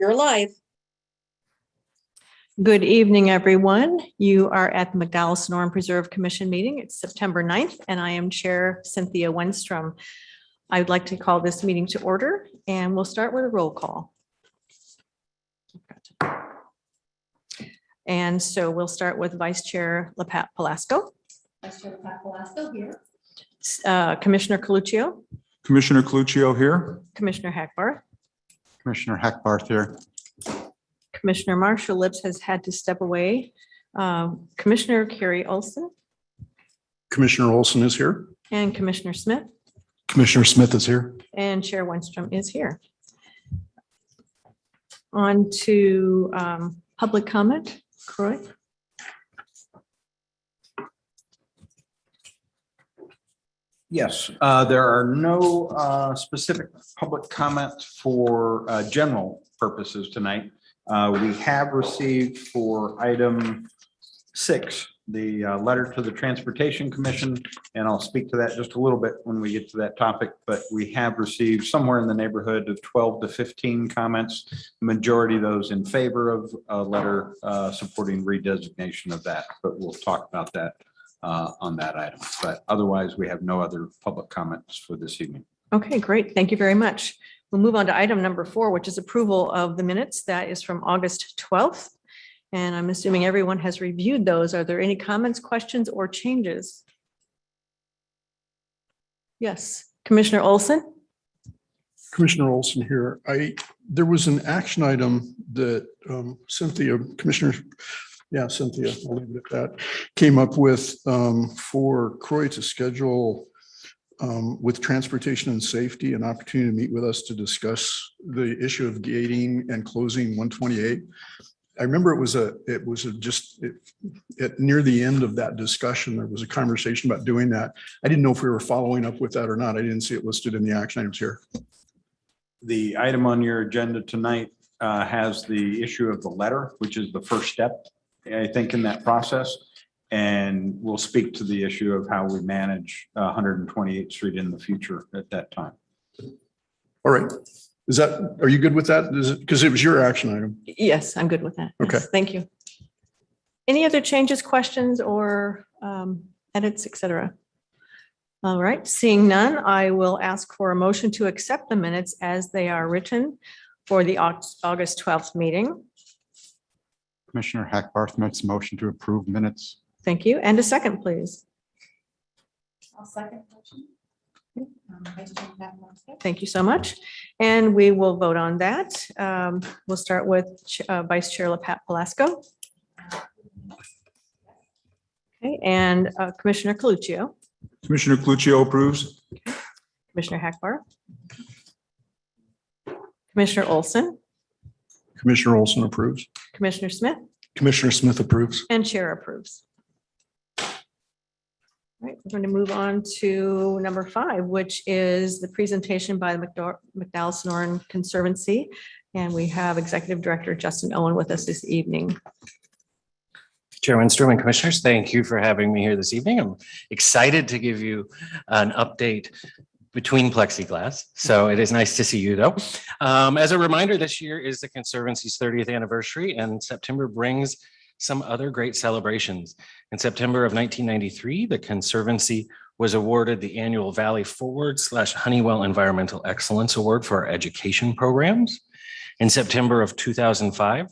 You're live. Good evening, everyone. You are at the McDowell Sonoran Preserve Commission meeting. It's September 9th, and I am Chair Cynthia Wenstrom. I would like to call this meeting to order, and we'll start with a roll call. And so we'll start with Vice Chair LaPat Palasco. Vice Chair Pat Velasco here. Commissioner Coluccio, Commissioner Coluccio here. Commissioner Hackbarth, Commissioner Hackbarth here. Commissioner Marshall Lips has had to step away. Commissioner Carrie Olson Commissioner Olson is here. and Commissioner Smith. Commissioner Smith is here. And Chair Wenstrom is here. On to public comment. Croy? Yes, there are no specific public comments for general purposes tonight. We have received for item 6, the letter to the Transportation Commission, and I'll speak to that just a little bit when we get to that topic, but we have received somewhere in the neighborhood of 12 to 15 comments, the majority of those in favor of a letter supporting redesignation of that, but we'll talk about that on that item. But otherwise, we have no other public comments for this evening. Okay, great. Thank you very much. We'll move on to item number 4, which is approval of the minutes. That is from August 12th. And I'm assuming everyone has reviewed those. Are there any comments, questions, or changes? Yes, Commissioner Olson? Commissioner Olson here. There was an action item that Cynthia, Cynthia, I'll leave it at that, came up with for Croy to schedule with transportation and safety, an opportunity to meet with us to discuss the issue of gating and closing 128. I remember it was near the end of that discussion, there was a conversation about doing that. I didn't know if we were following up with that or not. I didn't see it listed in the action items here. The item on your agenda tonight has the issue of the letter, which is the first step, I think, in that process. And we'll speak to the issue of how we manage 128th Street in the future at that time. All right. Are you good with that? Is it, because it was your action item? Yes, I'm good with that. Yes, Okay. thank you. Any other changes, questions, or edits, et cetera? All right, seeing none, I will ask for a motion to accept the minutes as they are written for the August 12th meeting. Commissioner Hackbarth makes a motion to approve minutes. Thank you. And a second, please. I'll second motion. Vice Chair Pat Velasco. Thank you so much. And we will vote on that. We'll start with Vice Chair LaPat Palasco. Okay, and Commissioner Coluccio, Commissioner Coluccio approves. Commissioner Hackbar, Commissioner Olson, Commissioner Olson approves. Commissioner Smith, Commissioner Smith approves. and Chair approves. All right, we're going to move on to number 5, which is the presentation by the McDowell Sonoran Conservancy. And we have Executive Director Justin Owen with us this evening. Chair Wenstrom and Commissioners, thank you for having me here this evening. I'm excited to give you an update between plexiglass. So it is nice to see you though. As a reminder, this year is the Conservancy's 30th anniversary, and September brings some other great celebrations. In September of 1993, the Conservancy was awarded the annual Valley Forward / Honeywell Environmental Excellence Award for our education programs. In September of 2005,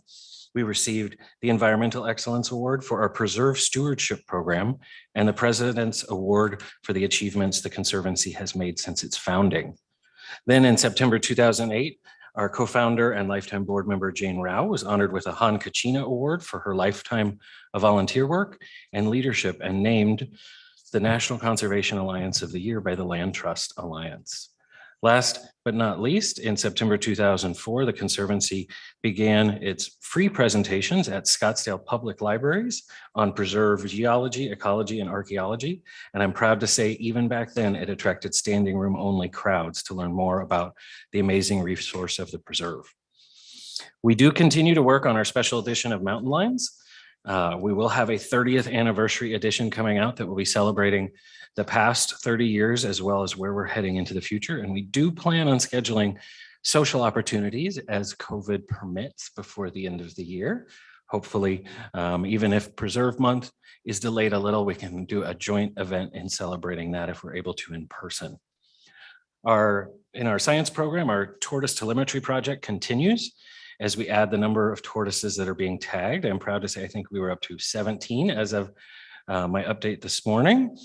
we received the Environmental Excellence Award for our Preserve Stewardship Program and the President's Award for the achievements the Conservancy has made since its founding. Then in September 2008, our co-founder and lifetime board member Jane Rao was honored with a Han Kachina Award for her lifetime of volunteer work and leadership, and named the National Conservation Alliance of the Year by the Land Trust Alliance. Last but not least, in September 2004, the Conservancy began its free presentations at Scottsdale Public Libraries on preserved geology, ecology, and archaeology. And I'm proud to say, even back then, it attracted standing room only crowds to learn more about the amazing resource of the preserve. We do continue to work on our special edition of Mountain Lions. We will have a 30th anniversary edition coming out that will be celebrating the past 30 years as well as where we're heading into the future. And we do plan on scheduling social opportunities as COVID permits before the end of the year. Hopefully, even if Preserve Month is delayed a little, we can do a joint event in celebrating that if we're able to in person. In our science program, our tortoise telemetry project continues as we add the number of tortoises that are being tagged. I'm proud to say I think we were up to 17 as of my update this morning.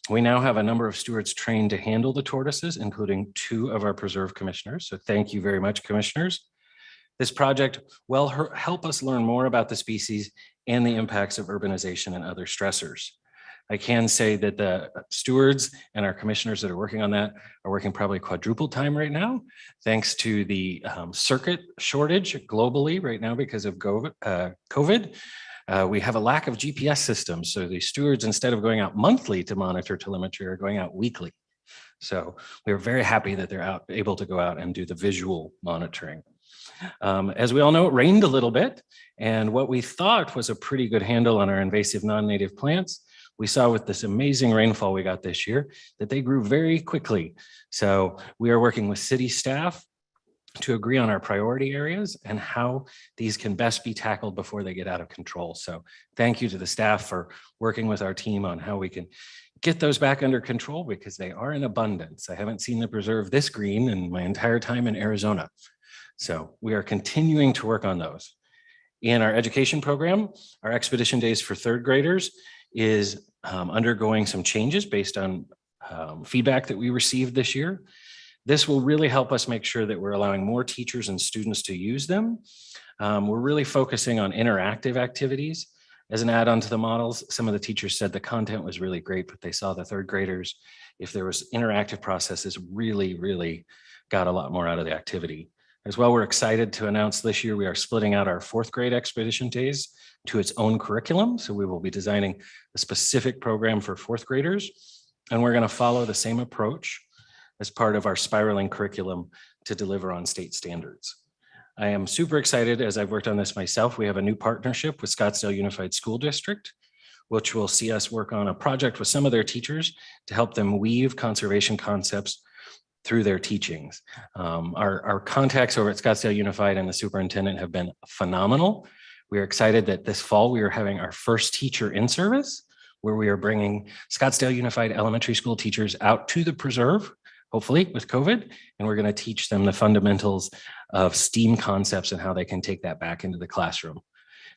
We now have a number of stewards trained to handle the tortoises, including 2 of our preserve commissioners. So thank you very much, commissioners. This project will help us learn more about the species and the impacts of urbanization and other stressors. I can say that the stewards and our commissioners that are working on that are working probably quadruple time right now, thanks to the circuit shortage globally right now because of COVID. We have a lack of GPS systems. So the stewards, instead of going out monthly to monitor telemetry, are going out weekly. So we're very happy that they're able to go out and do the visual monitoring. As we all know, it rained a little bit, and what we thought was a pretty good handle on our invasive non-native plants, we saw with this amazing rainfall we got this year that they grew very quickly. So we are working with city staff to agree on our priority areas and how these can best be tackled before they get out of control. So thank you to the staff for working with our team on how we can get those back under control, because they are in abundance. I haven't seen the preserve this green in my entire time in Arizona. So we are continuing to work on those. In our education program, our expedition days for 3rd graders is undergoing some changes based on feedback that we received this year. This will really help us make sure that we're allowing more teachers and students to use them. We're really focusing on interactive activities as an add-on to the models. Some of the teachers said the content was really great, but they saw the 3rd graders, if there was interactive processes, really got a lot more out of the activity. As well, we're excited to announce this year we are splitting out our 4th grade expedition days to its own curriculum. So we will be designing a specific program for 4th graders, and we're going to follow the same approach as part of our spiraling curriculum to deliver on state standards. I am super excited as I've worked on this myself. We have a new partnership with Scottsdale Unified School District, which will see us work on a project with some of their teachers to help them weave conservation concepts through their teachings. Our contacts over at Scottsdale Unified and the superintendent have been phenomenal. We are excited that this fall we are having our first teacher in service, where we are bringing Scottsdale Unified elementary school teachers out to the preserve, hopefully with COVID, and we're going to teach them the fundamentals of STEAM concepts and how they can take that back into the classroom.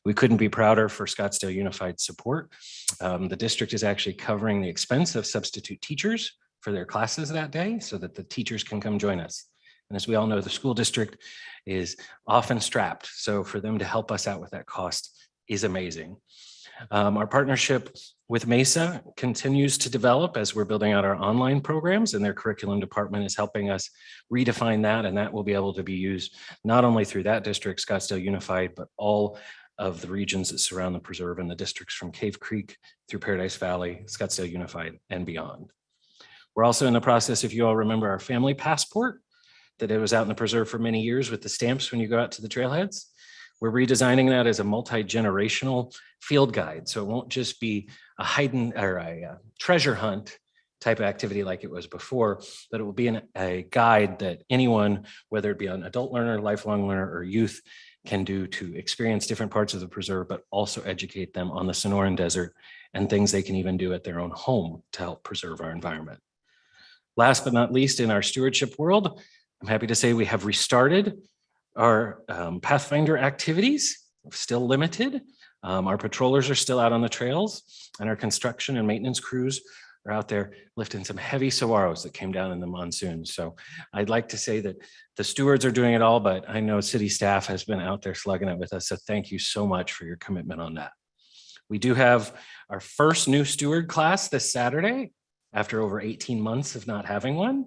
We couldn't be prouder for Scottsdale Unified support. The district is actually covering the expense of substitute teachers for their classes that day so that the teachers can come join us. And as we all know, the school district is often strapped. So for them to help us out with that cost is amazing. Our partnership with Mesa continues to develop as we're building out our online programs, and their curriculum department is helping us redefine that. And that will be able to be used not only through that district, Scottsdale Unified, but all of the regions that surround the preserve and the districts from Cave Creek through Paradise Valley, Scottsdale Unified, and beyond. We're also in the process, if you all remember our family passport, that it was out in the preserve for many years with the stamps when you go out to the trailheads. We're redesigning that as a multi-generational field guide. So it won't just be a hidden or a treasure hunt type of activity like it was before, but it will be a guide that anyone, whether it be an adult learner, lifelong learner, or youth, can do to experience different parts of the preserve, but also educate them on the Sonoran Desert and things they can even do at their own home to help preserve our environment. Last but not least, in our stewardship world, I'm happy to say we have restarted our Pathfinder activities, still limited. Our patrollers are still out on the trails, and our construction and maintenance crews are out there lifting some heavy saguaros that came down in the monsoon. So I'd like to say that the stewards are doing it all, but I know city staff has been out there slugging it with us. So thank you so much for your commitment on that. We do have our first new steward class this Saturday after over 18 months of not having one.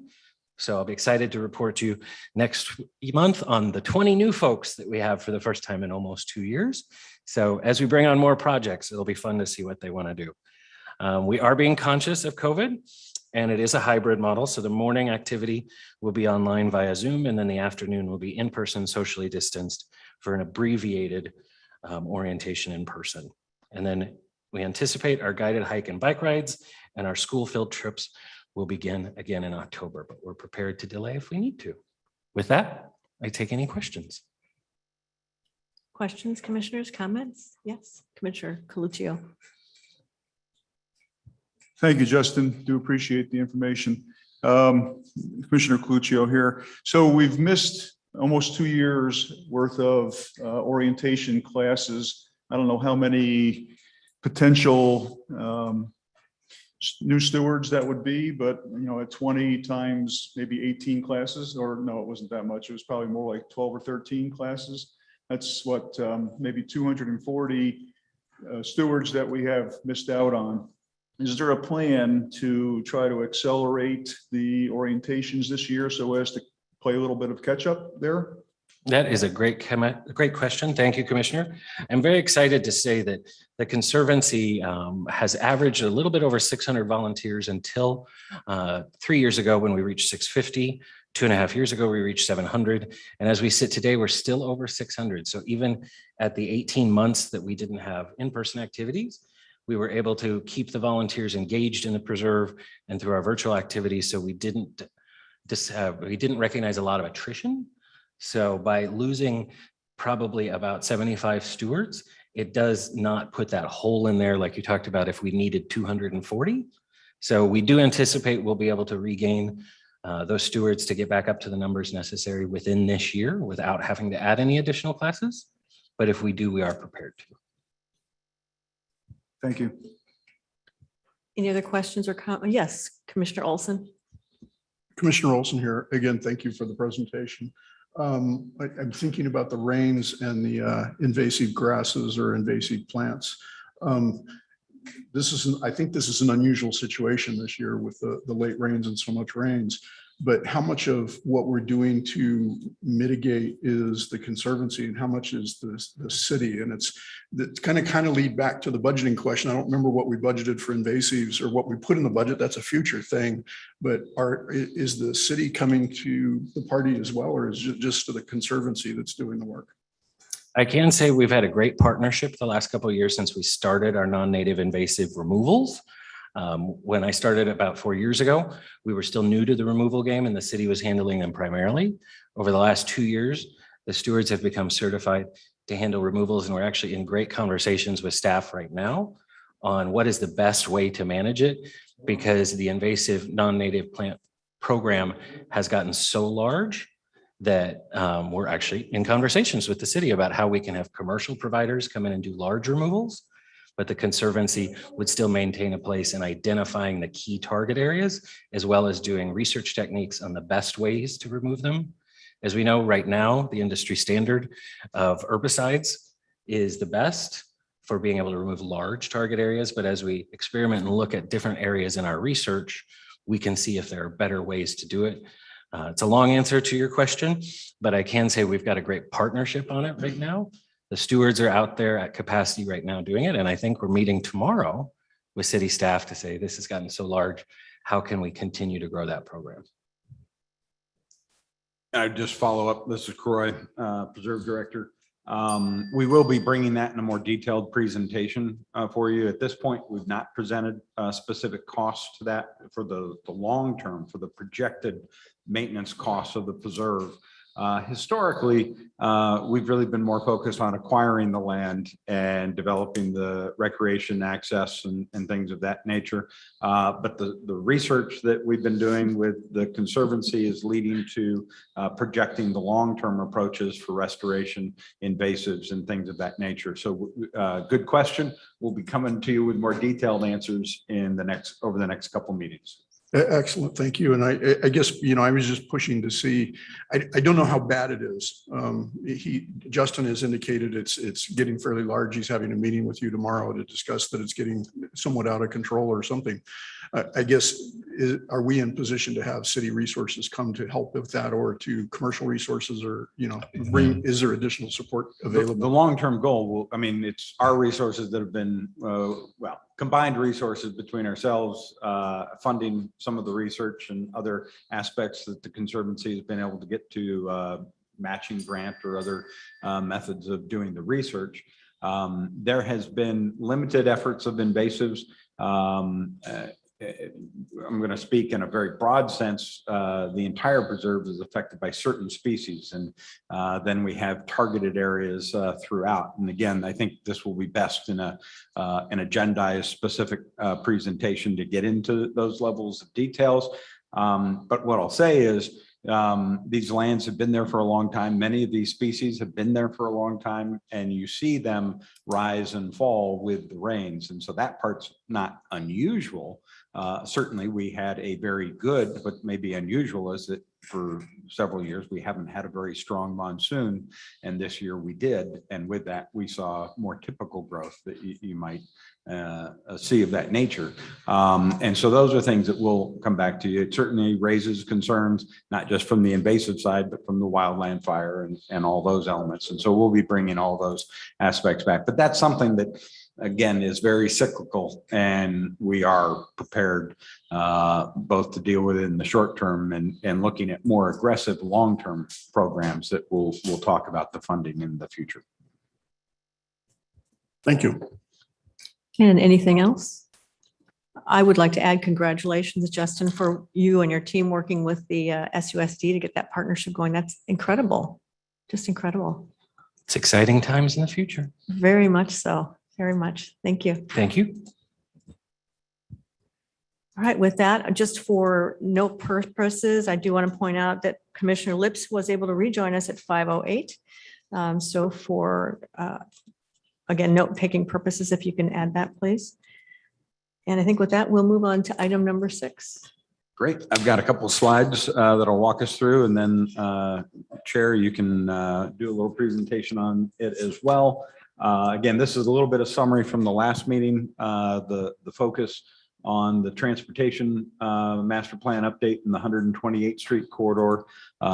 So I'll be excited to report to you next month on the 20 new folks that we have for the first time in almost 2 years. So as we bring on more projects, it'll be fun to see what they want to do. We are being conscious of COVID, and it is a hybrid model. So the morning activity will be online via Zoom, and then the afternoon will be in person, socially distanced for an abbreviated orientation in person. And then we anticipate our guided hike and bike rides and our school field trips will begin again in October, but we're prepared to delay if we need to. With that, I take any questions. Questions, commissioners, comments? Yes, Commissioner Coluccio. Thank you, Justin. Do appreciate the information. Commissioner Cluccio here. So we've missed almost 2 years worth of orientation classes. I don't know how many potential new stewards that would be, but at 20 times maybe 18 classes, or no, it wasn't that much. It was probably more like 12 or 13 classes. That's what, maybe 240 stewards that we have missed out on. Is there a plan to try to accelerate the orientations this year so as to play a little bit of catch up there? That is a great question. Thank you, Commissioner. I'm very excited to say that the Conservancy has averaged a little bit over 600 volunteers until 3 years ago when we reached 650. 2.5 years ago, we reached 700. And as we sit today, we're still over 600. So even at the 18 months that we didn't have in-person activities, we were able to keep the volunteers engaged in the preserve and through our virtual activities. So we didn't recognize a lot of attrition. So by losing probably about 75 stewards, it does not put that hole in there like you talked about if we needed 240. So we do anticipate we'll be able to regain those stewards to get back up to the numbers necessary within this year without having to add any additional classes. But if we do, we are prepared to. Thank you. Any other questions or comments? Yes, Commissioner Olson. Commissioner Olson here. Again, thank you for the presentation. I'm thinking about the rains and the invasive grasses or invasive plants. I think this is an unusual situation this year with the late rains and so much rains. But how much of what we're doing to mitigate is the Conservancy and how much is the city? And it's kind of lead back to the budgeting question. I don't remember what we budgeted for invasives or what we put in the budget. That's a future thing. But is the city coming to the party as well, or is it just the Conservancy that's doing the work? I can say we've had a great partnership the last couple of years since we started our non-native invasive removals. When I started about 4 years ago, we were still new to the removal game and the city was handling them primarily. Over the last 2 years, the stewards have become certified to handle removals, and we're actually in great conversations with staff right now on what is the best way to manage it, because the invasive non-native plant program has gotten so large that we're actually in conversations with the city about how we can have commercial providers come in and do large removals, but the Conservancy would still maintain a place in identifying the key target areas, as well as doing research techniques on the best ways to remove them. As we know right now, the industry standard of herbicides is the best for being able to remove large target areas. But as we experiment and look at different areas in our research, we can see if there are better ways to do it. It's a long answer to your question, but I can say we've got a great partnership on it right now. The stewards are out there at capacity right now doing it. And I think we're meeting tomorrow with city staff to say, this has gotten so large, how can we continue to grow that program? I'd just follow up. This is Croy, Preserve Director. We will be bringing that in a more detailed presentation for you. At this point, we've not presented specific costs to that for the long term, for the projected maintenance costs of the preserve. Historically, we've really been more focused on acquiring the land and developing the recreation access and things of that nature. But the research that we've been doing with the Conservancy is leading to projecting the long-term approaches for restoration, invasives, and things of that nature. So good question. We'll be coming to you with more detailed answers in over the next couple meetings. Excellent. Thank you. And I guess, I was just pushing to see, I don't know how bad it is. Justin has indicated it's getting fairly large. He's having a meeting with you tomorrow to discuss that it's getting somewhat out of control or something. I guess, are we in position to have city resources come to help with that, or to commercial resources, or, is there additional support available? The long-term goal it's our resources that have been, combined resources between ourselves, funding some of the research and other aspects that the Conservancy has been able to get to, matching grant or other methods of doing the research. There has been limited efforts of invasives I'm going to speak in a very broad sense. The entire preserve is affected by certain species, and then we have targeted areas throughout. And again, I think this will be best in an agendized specific presentation to get into those levels of details. But what I'll say is these lands have been there for a long time. Many of these species have been there for a long time, and you see them rise and fall with the rains. And so that part's not unusual. Certainly, we had a very good, but maybe unusual is that for several years, we haven't had a very strong monsoon. And this year we did. And with that, we saw more typical growth that you might see of that nature. And so those are things that will come back to you. It certainly raises concerns, not just from the invasive side, but from the wildland fire and all those elements. And so we'll be bringing all those aspects back. But that's something that, again, is very cyclical, and we are prepared both to deal with it in the short term and looking at more aggressive long-term programs that we'll talk about the funding in the future. Thank you. And anything else? I would like to add congratulations, Justin, for you and your team working with the SUSD to get that partnership going. That's incredible. Just incredible. It's exciting times in the future. Very much so. Very much. Thank you. Thank you. All right, with that, just for note purposes, I do want to point out that Commissioner Lips was able to rejoin us at 5:08. So for, again, note-taking purposes, if you can add that, please. And I think with that, we'll move on to item number 6. Great. I've got a couple of slides that'll walk us through, and then Chair, you can do a little presentation on it as well. Again, this is a little bit of summary from the last meeting, the focus on the transportation master plan update in the 128th Street corridor,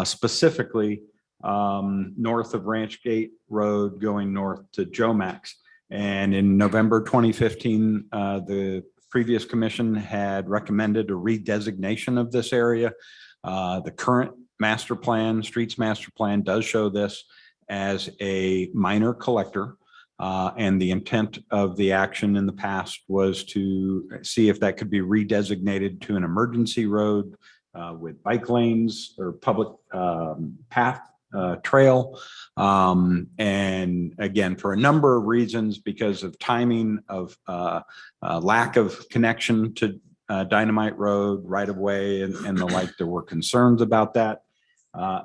specifically north of Ranch Gate Road going north to Jomax. And in November 2015, the previous commission had recommended a redesignation of this area. The current master plan, streets master plan, does show this as a minor collector. And the intent of the action in the past was to see if that could be redesignated to an emergency road with bike lanes or public path trail. And again, for a number of reasons, because of timing of lack of connection to Dynamite Road, right of way and the like, there were concerns about that.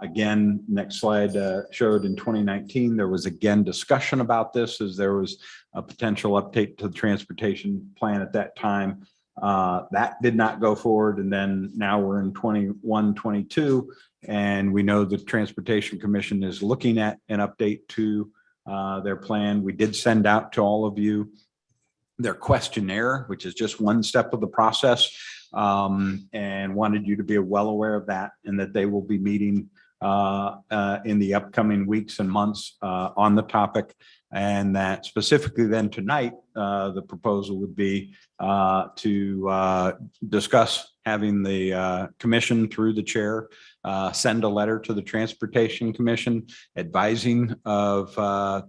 Again, next slide showed in 2019, there was again discussion about this as there was a potential update to the transportation plan at that time. That did not go forward. And then now we're in 21, 22, and we know the Transportation Commission is looking at an update to their plan. We did send out to all of you their questionnaire, which is just one step of the process, and wanted you to be well aware of that, and that they will be meeting in the upcoming weeks and months on the topic. And that specifically then tonight, the proposal would be to discuss having the commission through the chair send a letter to the Transportation Commission advising of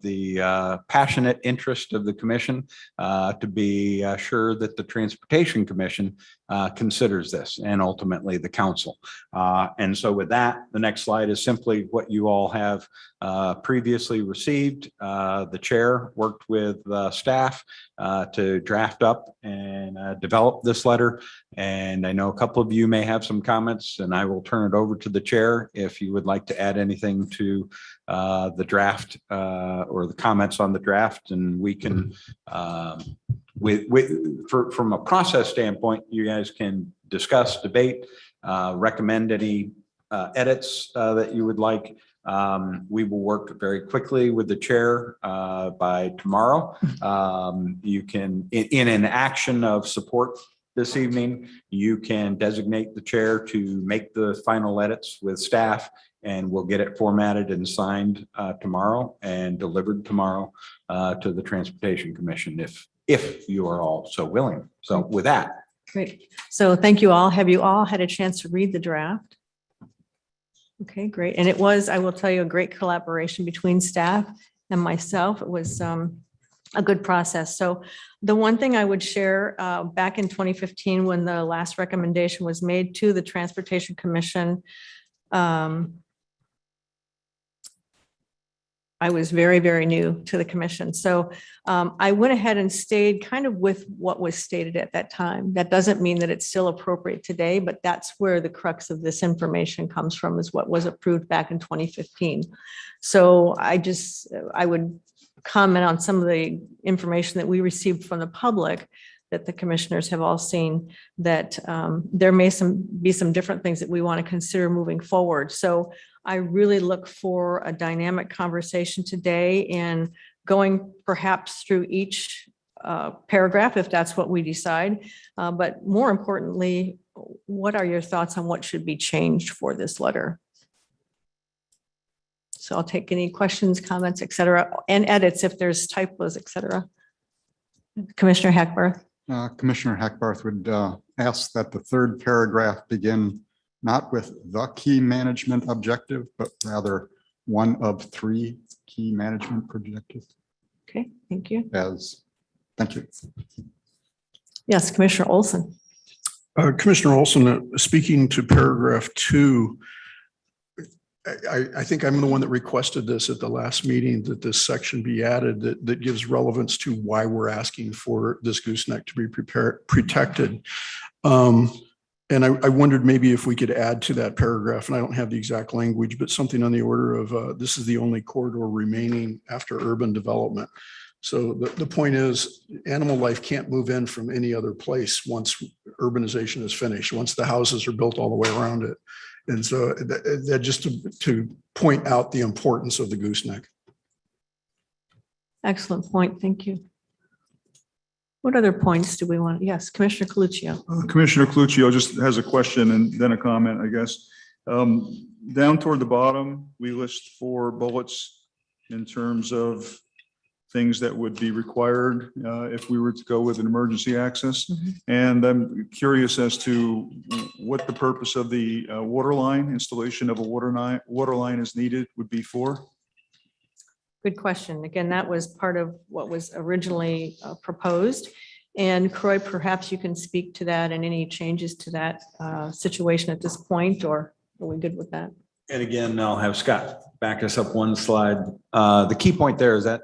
the passionate interest of the commission to be sure that the Transportation Commission considers this, and ultimately the council. And so with that, the next slide is simply what you all have previously received. The chair worked with staff to draft up and develop this letter. And I know a couple of you may have some comments, and I will turn it over to the chair if you would like to add anything to the draft or the comments on the draft. And we can, from a process standpoint, you guys can discuss, debate, recommend any edits that you would like. We will work very quickly with the chair by tomorrow. You can, in an action of support this evening, you can designate the chair to make the final edits with staff, and we'll get it formatted and signed tomorrow and delivered tomorrow to the Transportation Commission if you are all so willing. So with that. Great. So thank you all. Have you all had a chance to read the draft? Okay, great. And it was, I will tell you, a great collaboration between staff and myself. It was a good process. So the one thing I would share, back in 2015, when the last recommendation was made to the Transportation Commission, I was very, very new to the commission. So I went ahead and stayed kind of with what was stated at that time. That doesn't mean that it's still appropriate today, but that's where the crux of this information comes from, is what was approved back in 2015. So I would comment on some of the information that we received from the public that the commissioners have all seen, that there may be some different things that we want to consider moving forward. So I really look for a dynamic conversation today and going perhaps through each paragraph, if that's what we decide. But more importantly, what are your thoughts on what should be changed for this letter? So I'll take any questions, comments, et cetera, and edits if there's typos, et cetera. Commissioner Hackbarth. Commissioner Hackbarth would ask that the third paragraph begin not with the key management objective, but rather one of three key management objectives. Okay, thank you. Thank you. Yes, Commissioner Olson. Commissioner Olson, speaking to paragraph 2, I think I'm the one that requested this at the last meeting, that this section be added that gives relevance to why we're asking for this gooseneck to be protected. And I wondered maybe if we could add to that paragraph, and I don't have the exact language, but something on the order of this is the only corridor remaining after urban development. So the point is, animal life can't move in from any other place once urbanization is finished, once the houses are built all the way around it. And so that just to point out the importance of the gooseneck. Excellent point. Thank you. What other points do we want? Yes, Commissioner Coluccio. Commissioner Cluccio just has a question and then a comment, I guess. Down toward the bottom, we list 4 bullets in terms of things that would be required if we were to go with an emergency access. And I'm curious as to what the purpose of the water line, installation of a water line is needed would be for. Good question. Again, that was part of what was originally proposed. And Croy, perhaps you can speak to that and any changes to that situation at this point, or are we good with that? And again, I'll have Scott back us up one slide. The key point there is that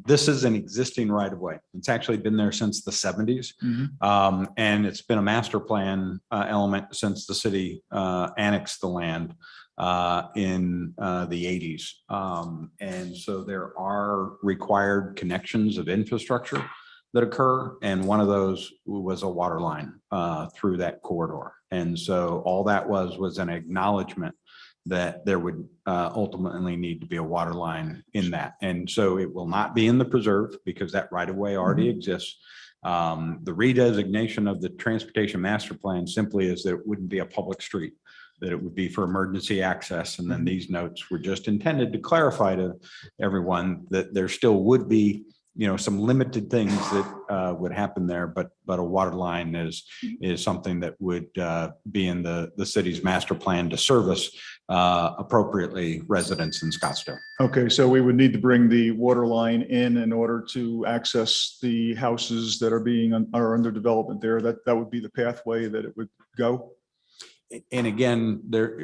this is an existing right of way. It's actually been there since the 70s. And it's been a master plan element since the city annexed the land in the 80s. And so there are required connections of infrastructure that occur. And one of those was a water line through that corridor. And so all that was an acknowledgement that there would ultimately need to be a water line in that. And so it will not be in the preserve because that right of way already exists. The redesignation of the transportation master plan simply is that it wouldn't be a public street, that it would be for emergency access. And then these notes were just intended to clarify to everyone that there still would be, some limited things that would happen there, but a water line is something that would be in the city's master plan to service appropriatly residents in Scottsdale. Okay, so we would need to bring the water line in order to access the houses that are under development there. That would be the pathway that it would go. And again,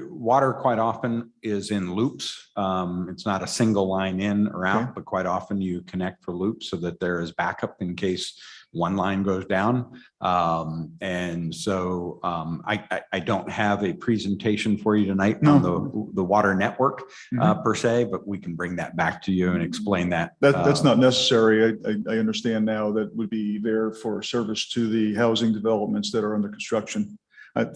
water quite often is in loops. It's not a single line in or out, but quite often you connect for loops so that there is backup in case one line goes down. And so I don't have a presentation for you tonight on the water network per se, but we can bring that back to you and explain that. That's not necessary. I understand now that would be there for service to the housing developments that are under construction.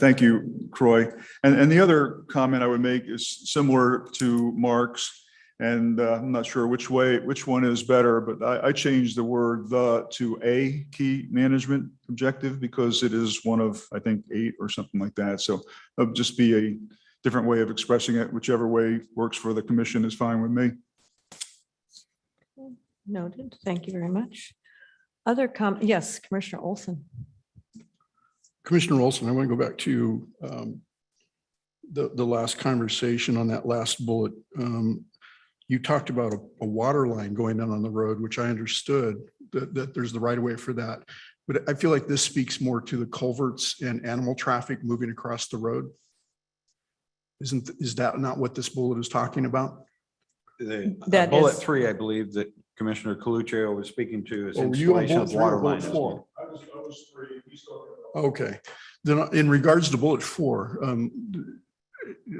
Thank you, Croy. And the other comment I would make is similar to Mark's, and I'm not sure which one is better, but I changed the word to a key management objective because it is one of, I think, 8 or something like that. So it'll just be a different way of expressing it. Whichever way works for the commission is fine with me. Noted. Thank you very much. Other comment? Yes, Commissioner Olson. Commissioner Olson, I want to go back to the last conversation on that last bullet. you talked about a water line going down on the road, which I understood that there's the right of way for that. But I feel like this speaks more to the culverts and animal traffic moving across the road. Is that not what this bullet is talking about? That Bullet is- 3, I believe that Commissioner Coluccio was speaking to is Oh, were you on installation bullet of 3 or water bullet lines. 4? Okay, then in regards to bullet 4, a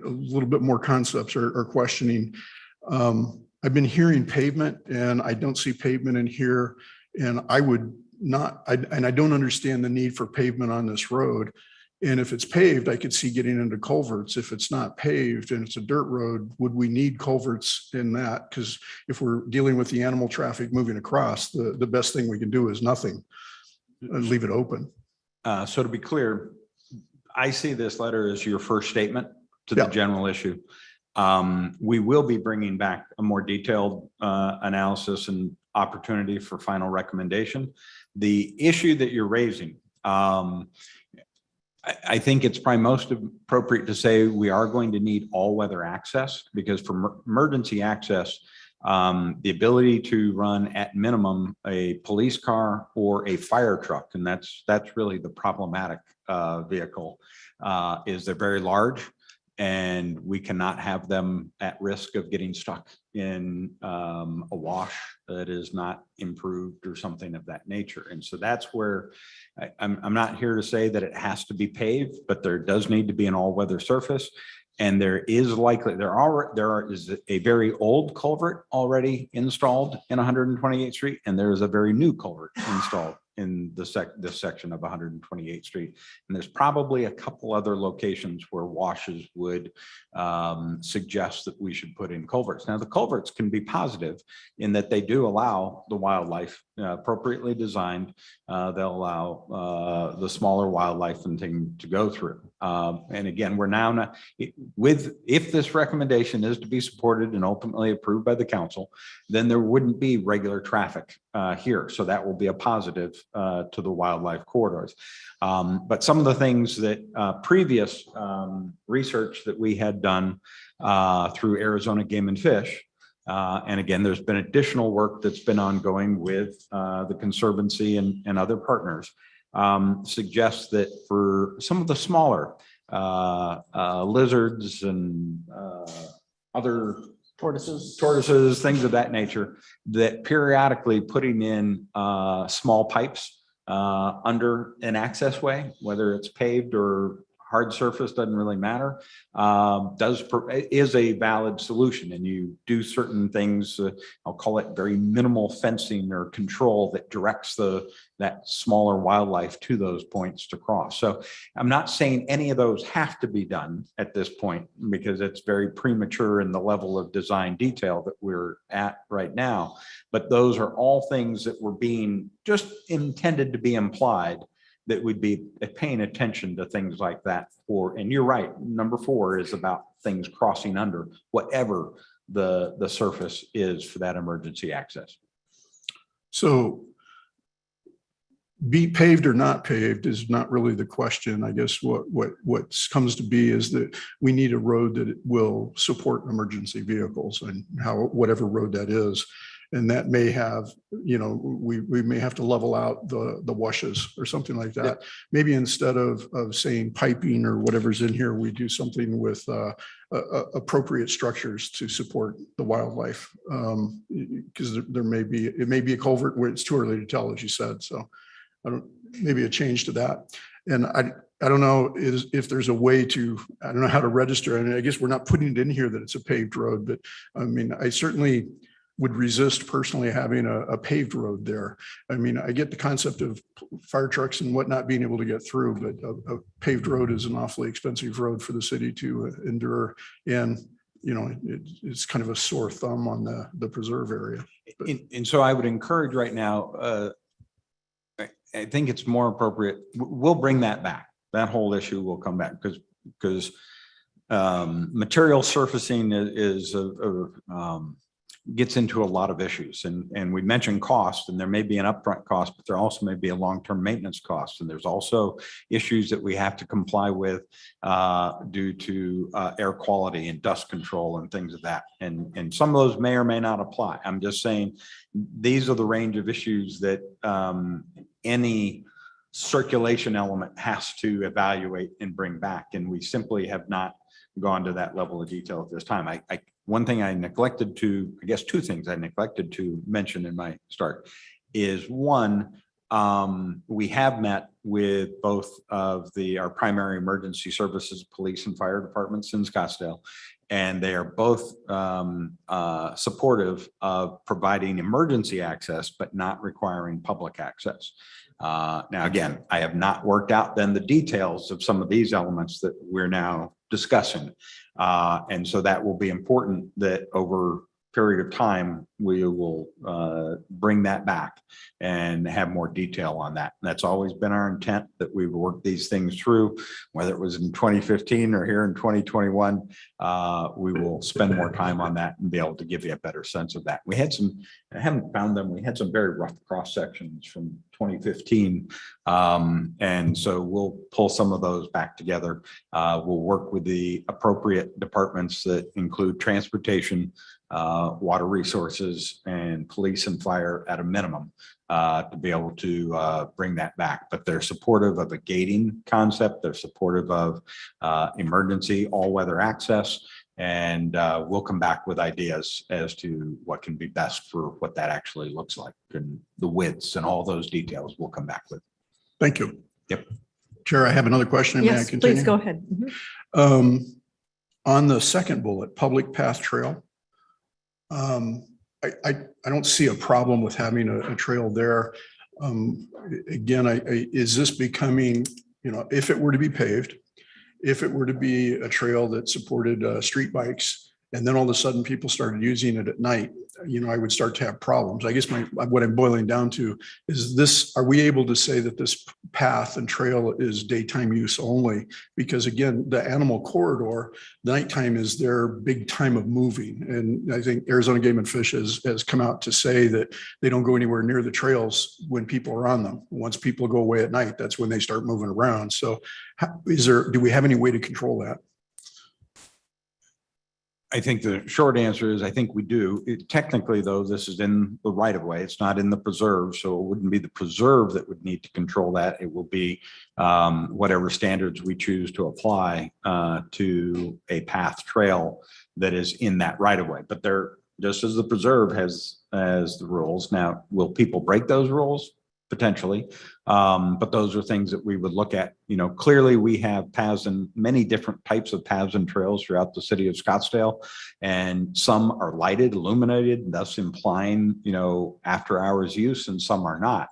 little bit more concepts or questioning. I've been hearing pavement and I don't see pavement in here. And I would not, and I don't understand the need for pavement on this road. And if it's paved, I could see getting into culverts. If it's not paved and it's a dirt road, would we need culverts in that? Because if we're dealing with the animal traffic moving across, the best thing we can do is nothing and leave it open. So to be clear, I see this letter as your first statement to the Yeah. general issue. We will be bringing back a more detailed analysis and opportunity for final recommendation. The issue that you're raising, I think it's probably most appropriate to say we are going to need all-weather access, because for emergency access, the ability to run at minimum a police car or a fire truck, and that's really the problematic vehicle, is they're very large, and we cannot have them at risk of getting stuck in a wash that is not improved or something of that nature. And so that's where I'm not here to say that it has to be paved, but there does need to be an all-weather surface. And there is likely, there is a very old culvert already installed in 128th Street, and there is a very new culvert installed in this section of 128th Street. And there's probably a couple other locations where washes would suggest that we should put in culverts. Now, the culverts can be positive in that they do allow the wildlife appropriately designed. They'll allow the smaller wildlife and thing to go through. And again, we're now not if this recommendation is to be supported and ultimately approved by the council, then there wouldn't be regular traffic here. So that will be a positive to the wildlife corridors. But some of the things that previous research that we had done through Arizona Game and Fish, and again, there's been additional work that's been ongoing with the Conservancy and other partners, suggests that for some of the smaller lizards and other tortoises, things of that nature, that periodically putting in small pipes under an access way, whether it's paved or hard surface, doesn't really matter, is a valid solution. And you do certain things, I'll call it very minimal fencing or control that directs that smaller wildlife to those points to cross. So I'm not saying any of those have to be done at this point, because it's very premature in the level of design detail that we're at right now. But those are all things that were being just intended to be implied, that would be paying attention to things like that and you're right, number 4 is about things crossing under whatever the surface is for that emergency access. So be paved or not paved is not really the question. I guess what comes to be is that we need a road that will support emergency vehicles, and whatever road that is. And that may have, we may have to level out the washes or something like that. Yeah. Maybe instead of saying piping or whatever's in here, we do something with appropriate structures to support the wildlife. Because it may be a culvert where it's too early to tell, as you said. So maybe a change to that. And I don't know if there's a way to, I don't know how to register. And I guess we're not putting it in here that it's a paved road, but I mean, I certainly would resist personally having a paved road there. I mean, I get the concept of fire trucks and whatnot being able to get through, but a paved road is an awfully expensive road for the city to endure. And, it's kind of a sore thumb on the preserve area. And so I would encourage right now, I think it's more appropriate. We'll bring that back. That whole issue will come back because material surfacing is gets into a lot of issues. And we mentioned cost, and there may be an upfront cost, but there also may be a long-term maintenance cost. And there's also issues that we have to comply with due to air quality and dust control and things of that. And some of those may or may not apply. I'm just saying, these are the range of issues that any circulation element has to evaluate and bring back. And we simply have not gone to that level of detail at this time. One thing I neglected to, I guess two things I neglected to mention in my start is one, we have met with both of our primary emergency services, police and fire departments in Scottsdale, and they are both supportive of providing emergency access, but not requiring public access. Now, again, I have not worked out then the details of some of these elements that we're now discussing. And so that will be important that over a period of time, we will bring that back and have more detail on that. And that's always been our intent, that we've worked these things through, whether it was in 2015 or here in 2021. We will spend more time on that and be able to give you a better sense of that. We had some, I haven't found them, we had some very rough cross sections from 2015. And so we'll pull some of those back together. We'll work with the appropriate departments that include transportation, water resources, and police and fire at a minimum to be able to bring that back. But they're supportive of a gating concept. They're supportive of emergency all-weather access. And we'll come back with ideas as to what can be best for what that actually looks like, and the widths and all those details we'll come back with. Thank you. Yep. Chair, I have another question. May I Yes, continue? please go ahead. Mhm. On the second bullet, public path trail. I don't see a problem with having a trail there. Again, is this becoming, if it were to be paved, if it were to be a trail that supported street bikes, and then all of a sudden people started using it at night, I would start to have problems. I guess what I'm boiling down to is this: are we able to say that this path and trail is daytime use only? Because again, the animal corridor, nighttime is their big time of moving. And I think Arizona Game and Fish has come out to say that they don't go anywhere near the trails when people are on them. Once people go away at night, that's when they start moving around. So do we have any way to control that? I think the short answer is I think we do. Technically, though, this is in the right of way. It's not in the preserve, so it wouldn't be the preserve that would need to control that. It will be whatever standards we choose to apply to a path trail that is in that right of way. But they're just as the preserve has the rules. Now, will people break those rules? Potentially, but those are things that we would look at. Clearly we have paths and many different types of paths and trails throughout the city of Scottsdale, and some are lighted, illuminated, thus implying, after hours use, and some are not.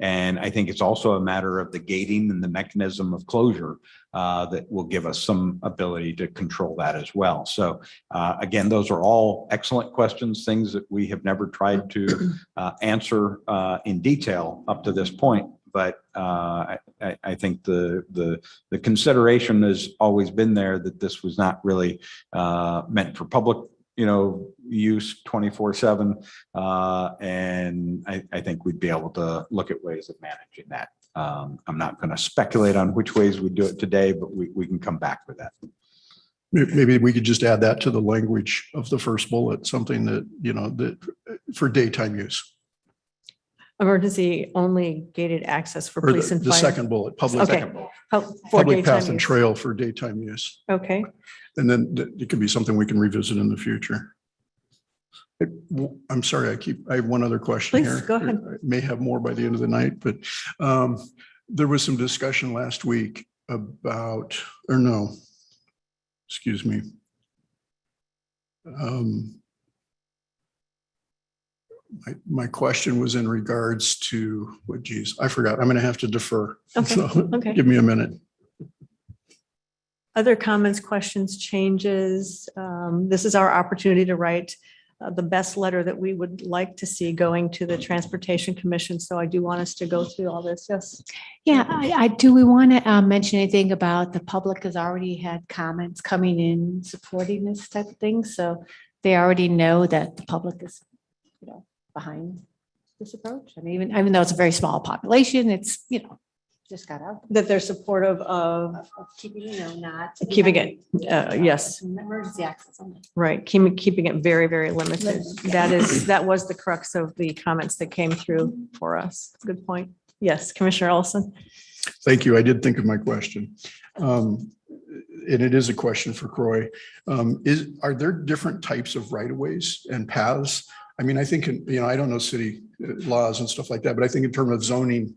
And I think it's also a matter of the gating and the mechanism of closure that will give us some ability to control that as well. So again, those are all excellent questions, things that we have never tried to answer in detail up to this point. But I think the consideration has always been there that this was not really meant for public use 24/7. And I think we'd be able to look at ways of managing that. I'm not going to speculate on which ways we do it today, but we can come back with that. Maybe we could just add that to the language of the first bullet, something that, that for daytime use. Emergency only gated access for Or police and the fire. second bullet, public, Okay. For public daytime path and use. trail for daytime use. Okay, And then it could be something we can revisit in the future. I'm sorry, I have one other question Please, here. go ahead. I may have more by the end of the night, but there was some discussion last week about, excuse me. My question was in regards to, I forgot. I'm going to have to defer. Okay, So okay. give me a minute. Other comments, questions, changes? This is our opportunity to write the best letter that we would like to see going to the Transportation Commission. So I do want us to go through all this. Yes. Yeah, do we want to mention anything about the public has already had comments coming in supporting this type of thing? So they already know that the public is, behind this approach? I mean, even though it's a very small population, it's, just got out. That they're supportive of Of keeping, not. keeping it, yes, Emergency access only. right, keeping it very, very limited. That was the crux of the comments that came through for us. Good point. Yes, Commissioner Olson. Thank you. I did think of my question. And it is a question for Croy. Are there different types of right-of-ways and paths? I mean, I think, I don't know city laws and stuff like that, but I think in terms of zoning,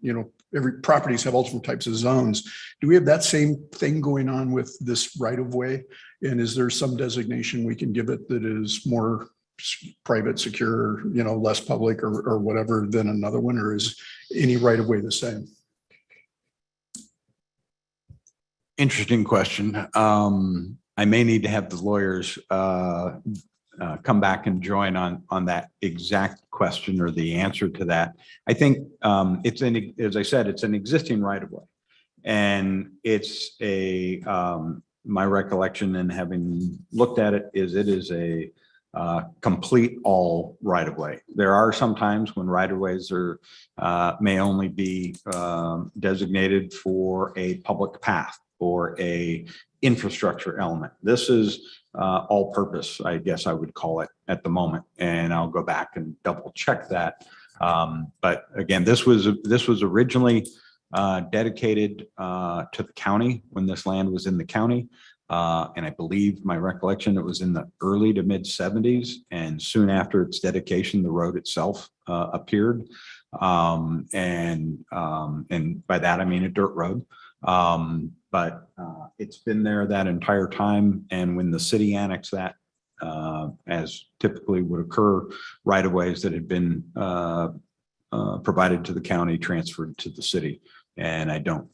every properties have all different types of zones. Do we have that same thing going on with this right-of-way? And is there some designation we can give it that is more private, secure, less public or whatever than another one, or is any right-of-way the same? Interesting question. I may need to have the lawyers come back and join on that exact question or the answer to that. I think as I said, it's an existing right of way. And it's my recollection and having looked at it is a complete all right of way. There are some times when right of ways may only be designated for a public path or a infrastructure element. This is all purpose, I guess I would call it at the moment. And I'll go back and double check that. But again, this was originally dedicated to the county when this land was in the county. And I believe my recollection, it was in the early to mid 70s. And soon after its dedication, the road itself appeared. And by that, I mean a dirt road. But it's been there that entire time. And when the city annexed that, as typically would occur, right of ways that had been provided to the county transferred to the city. And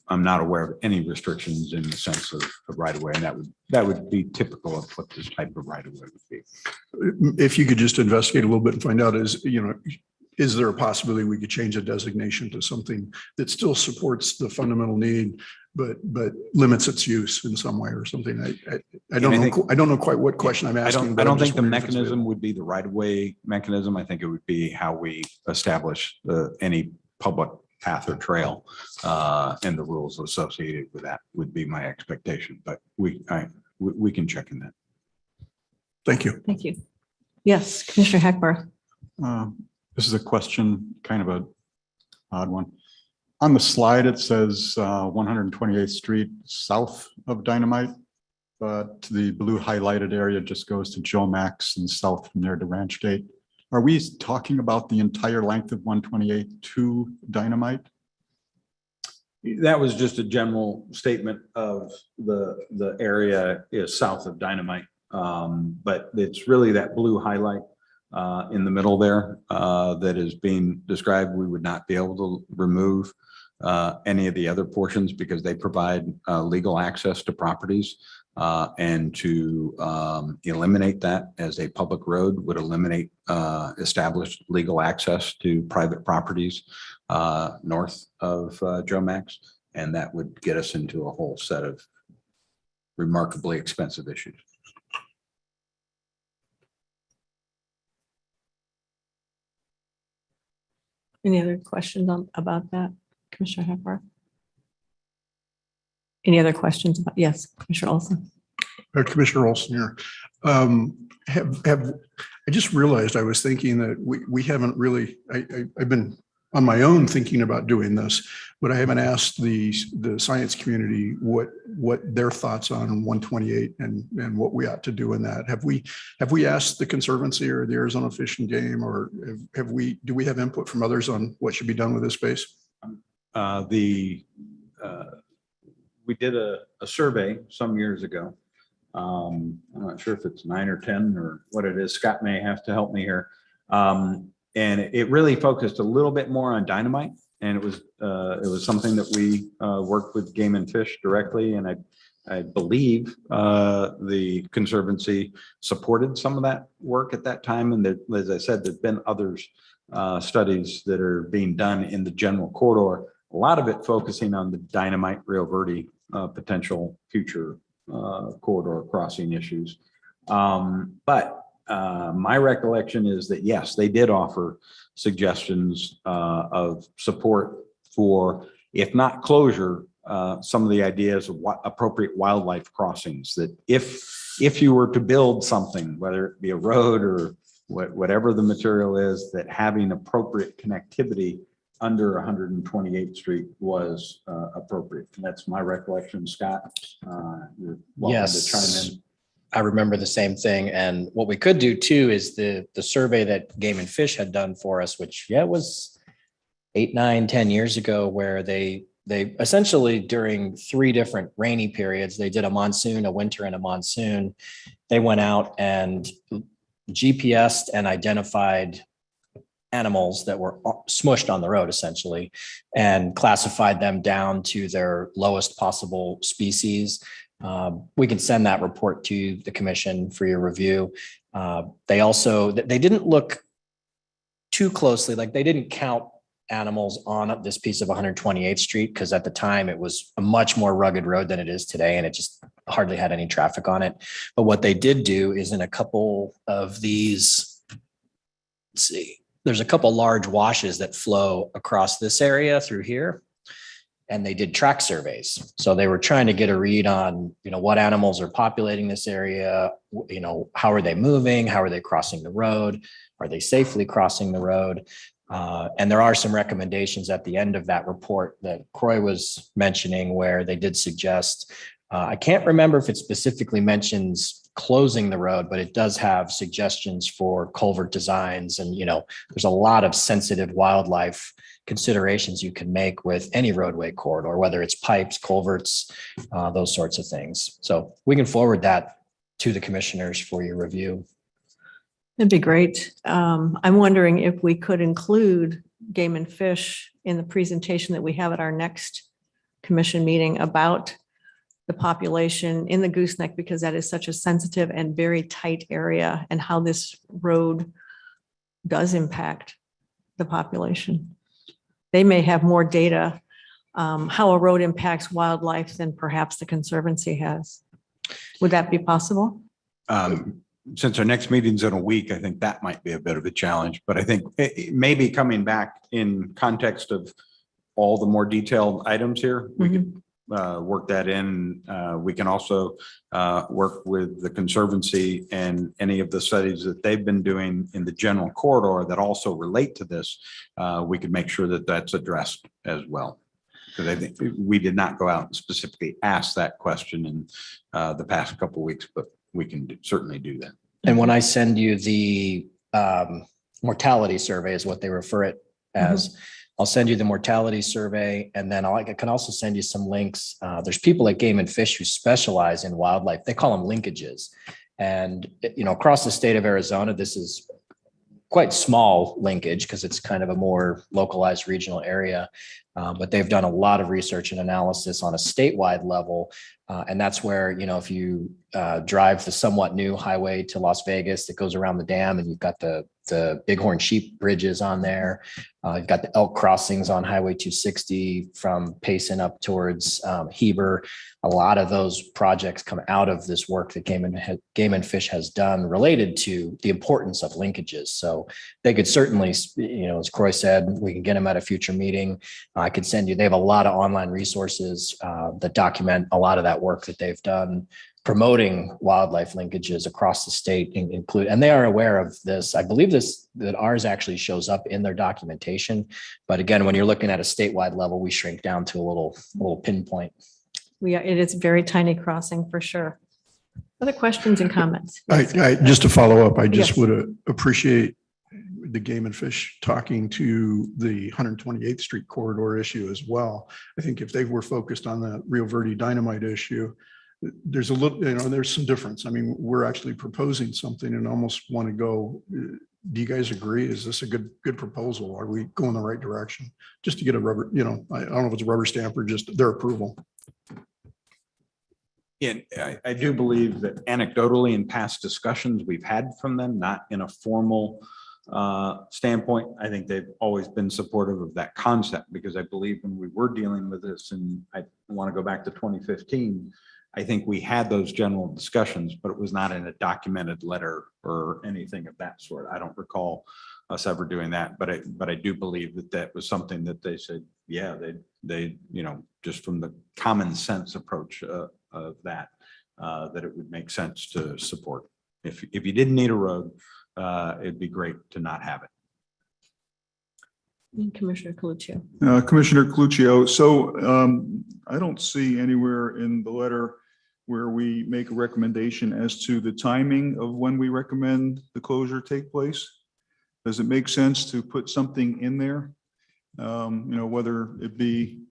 I'm not aware of any restrictions in the sense of right of way. And that would be typical of what this type of right of way would be. If you could just investigate a little bit and find out is there a possibility we could change a designation to something that still supports the fundamental need, but limits its use in some way or something? I don't know quite what question I'm asking. I don't think the mechanism would be the right of way mechanism. I think it would be how we establish any public path or trail and the rules associated with that would be my expectation. But we can check in that. Thank you. Thank you. Yes, Commissioner Hackbar. This is a question, kind of a odd one. On the slide, it says 128th Street south of Dynamite, but the blue highlighted area just goes to Joe Max and south from there to Ranch Gate. Are we talking about the entire length of 128 to Dynamite? That was just a general statement of the area is south of Dynamite. But it's really that blue highlight in the middle there that is being described. We would not be able to remove any of the other portions because they provide legal access to properties. And to eliminate that as a public road would eliminate established legal access to private properties north of Joe Max. And that would get us into a whole set of remarkably expensive issues. Any other questions about that, Commissioner Hackbar? Any other questions about, yes, Commissioner Olson? Commissioner Olson here. I just realized I was thinking that we haven't really, I've been on my own thinking about doing this, but I haven't asked the science community what their thoughts on 128 and what we ought to do in that. Have we asked the Conservancy or the Arizona Fish and Game, or do we have input from others on what should be done with this space? We did a survey some years ago. I'm not sure if it's 9 or 10 or what it is. Scott may have to help me here. And it really focused a little bit more on Dynamite. And it was something that we worked with Game and Fish directly. And I believe the Conservancy supported some of that work at that time. And as I said, there's been others studies that are being done in the general corridor. A lot of it focusing on the Dynamite Rio Verde potential future corridor crossing issues. But my recollection is that, yes, they did offer suggestions of support for, if not closure, some of the ideas of what appropriate wildlife crossings, that if you were to build something, whether it be a road or whatever the material is, that having appropriate connectivity under 128th Street was appropriate. And that's my recollection. Scott, you're welcome to chime Yes, in. I remember the same thing. And what we could do too is the survey that Game and Fish had done for us, which was 8, 9, 10 years ago, where they essentially during 3 different rainy periods, they did a monsoon, a winter and a monsoon. They went out and GPSed and identified animals that were smushed on the road essentially, and classified them down to their lowest possible species. We can send that report to the commission for your review. They didn't look too closely, like they didn't count animals on this piece of 128th Street, because at the time it was a much more rugged road than it is today, and it just hardly had any traffic on it. But what they did do is in a couple of these, let's see, there's a couple large washes that flow across this area through here, and they did track surveys. So they were trying to get a read on, what animals are populating this area, how are they moving, how are they crossing the road, are they safely crossing the road? And there are some recommendations at the end of that report that Croy was mentioning, where they did suggest, I can't remember if it specifically mentions closing the road, but it does have suggestions for culvert designs. And, there's a lot of sensitive wildlife considerations you can make with any roadway corridor, whether it's pipes, culverts, those sorts of things. So we can forward that to the commissioners for your review. It'd be great. I'm wondering if we could include Game and Fish in the presentation that we have at our next commission meeting about the population in the gooseneck, because that is such a sensitive and very tight area, and how this road does impact the population. They may have more data, how a road impacts wildlife than perhaps the Conservancy has. Would that be possible? Since our next meeting's in a week, I think that might be a bit of a challenge, but I think maybe coming back in context of all the more detailed items here, we can work that in. We can also work with the Conservancy and any of the studies that they've been doing in the general corridor that also relate to this. We could make sure that that's addressed as well. Because I think we did not go out and specifically ask that question in the past couple of weeks, but we can certainly do that. And when I send you the mortality survey is what they refer it as. I'll send you the mortality survey, and then I can also send you some links. There's people at Game and Fish who specialize in wildlife. They call them linkages. And, across the state of Arizona, this is quite small linkage because it's kind of a more localized regional area. But they've done a lot of research and analysis on a statewide level. And that's where, if you drive the somewhat new highway to Las Vegas that goes around the dam, and you've got the Bighorn Sheep bridges on there. You've got the elk crossings on Highway 260 from Payson up towards Heber. A lot of those projects come out of this work that Game and Fish has done related to the importance of linkages. So they could certainly, as Croy said, we can get them at a future meeting. I could send you, they have a lot of online resources that document a lot of that work that they've done promoting wildlife linkages across the state, and they are aware of this. I believe that ours actually shows up in their documentation. But again, when you're looking at a statewide level, we shrink down to a little pinpoint. It is a very tiny crossing for sure. Other questions and comments? Just to follow up, I just Yes. would appreciate the Game and Fish talking to the 128th Street corridor issue as well. I think if they were focused on the Rio Verde dynamite issue, there's a little, there's some difference. I mean, we're actually proposing something and almost want to go, do you guys agree? Is this a good proposal? Are we going the right direction? Just to get a rubber, I don't know if it's a rubber stamp or just their approval. Yeah, I do believe that anecdotally in past discussions we've had from them, not in a formal standpoint, I think they've always been supportive of that concept, because I believe when we were dealing with this, and I want to go back to 2015, I think we had those general discussions, but it was not in a documented letter or anything of that sort. I don't recall us ever doing that, but I do believe that that was something that they said, yeah, they, just from the common sense approach of that, that it would make sense to support. If you didn't need a road, it'd be great to not have it. Commissioner Coluccio. Commissioner Cluccio, so I don't see anywhere in the letter where we make a recommendation as to the timing of when we recommend the closure take place. Does it make sense to put something in there? Whether it be,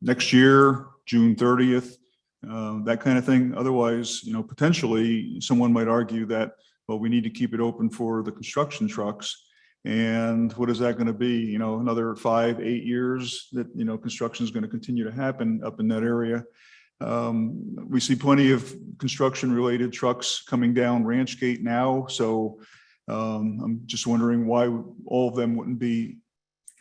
next year, June 30th, that kind of thing. Otherwise, potentially someone might argue that, well, we need to keep it open for the construction trucks. And what is that going to be? Another 5-8 years that, construction is going to continue to happen up in that area. We see plenty of construction related trucks coming down Ranch Gate now. So I'm just wondering why all of them wouldn't be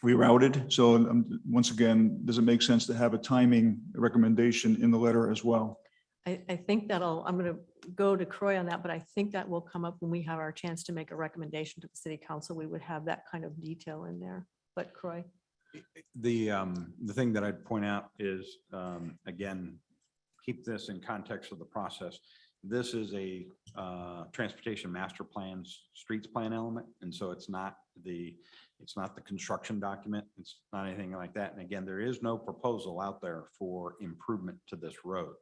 rerouted. So once again, does it make sense to have a timing recommendation in the letter as well? I think I'm going to go to Croy on that, but I think that will come up when we have our chance to make a recommendation to the city council. We would have that kind of detail in there. But Croy. The thing that I'd point out is, again, keep this in context of the process. This is a transportation master plans, streets plan element. And so it's not the construction document. It's not anything like that. And again, there is no proposal out there for improvement to this road,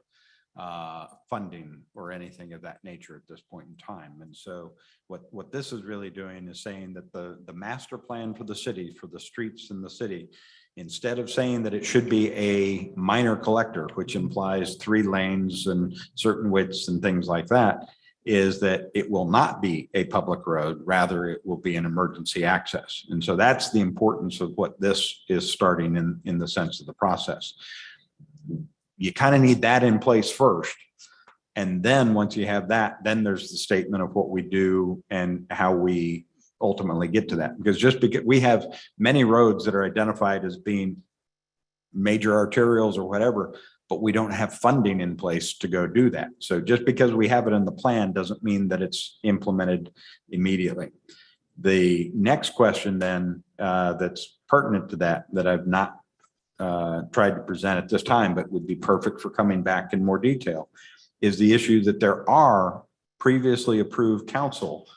funding or anything of that nature at this point in time. And so what this is really doing is saying that the master plan for the city, for the streets in the city, instead of saying that it should be a minor collector, which implies 3 lanes and certain widths and things like that, is that it will not be a public road, rather it will be an emergency access. And so that's the importance of what this is starting in the sense of the process. You kind of need that in place first. And then once you have that, then there's the statement of what we do and how we ultimately get to that. Because just because we have many roads that are identified as being major arterials or whatever, but we don't have funding in place to go do that. So just because we have it in the plan doesn't mean that it's implemented immediately. The next question then that's pertinent to that I've not tried to present at this time, but would be perfect for coming back in more detail, is the issue that there are previously approved council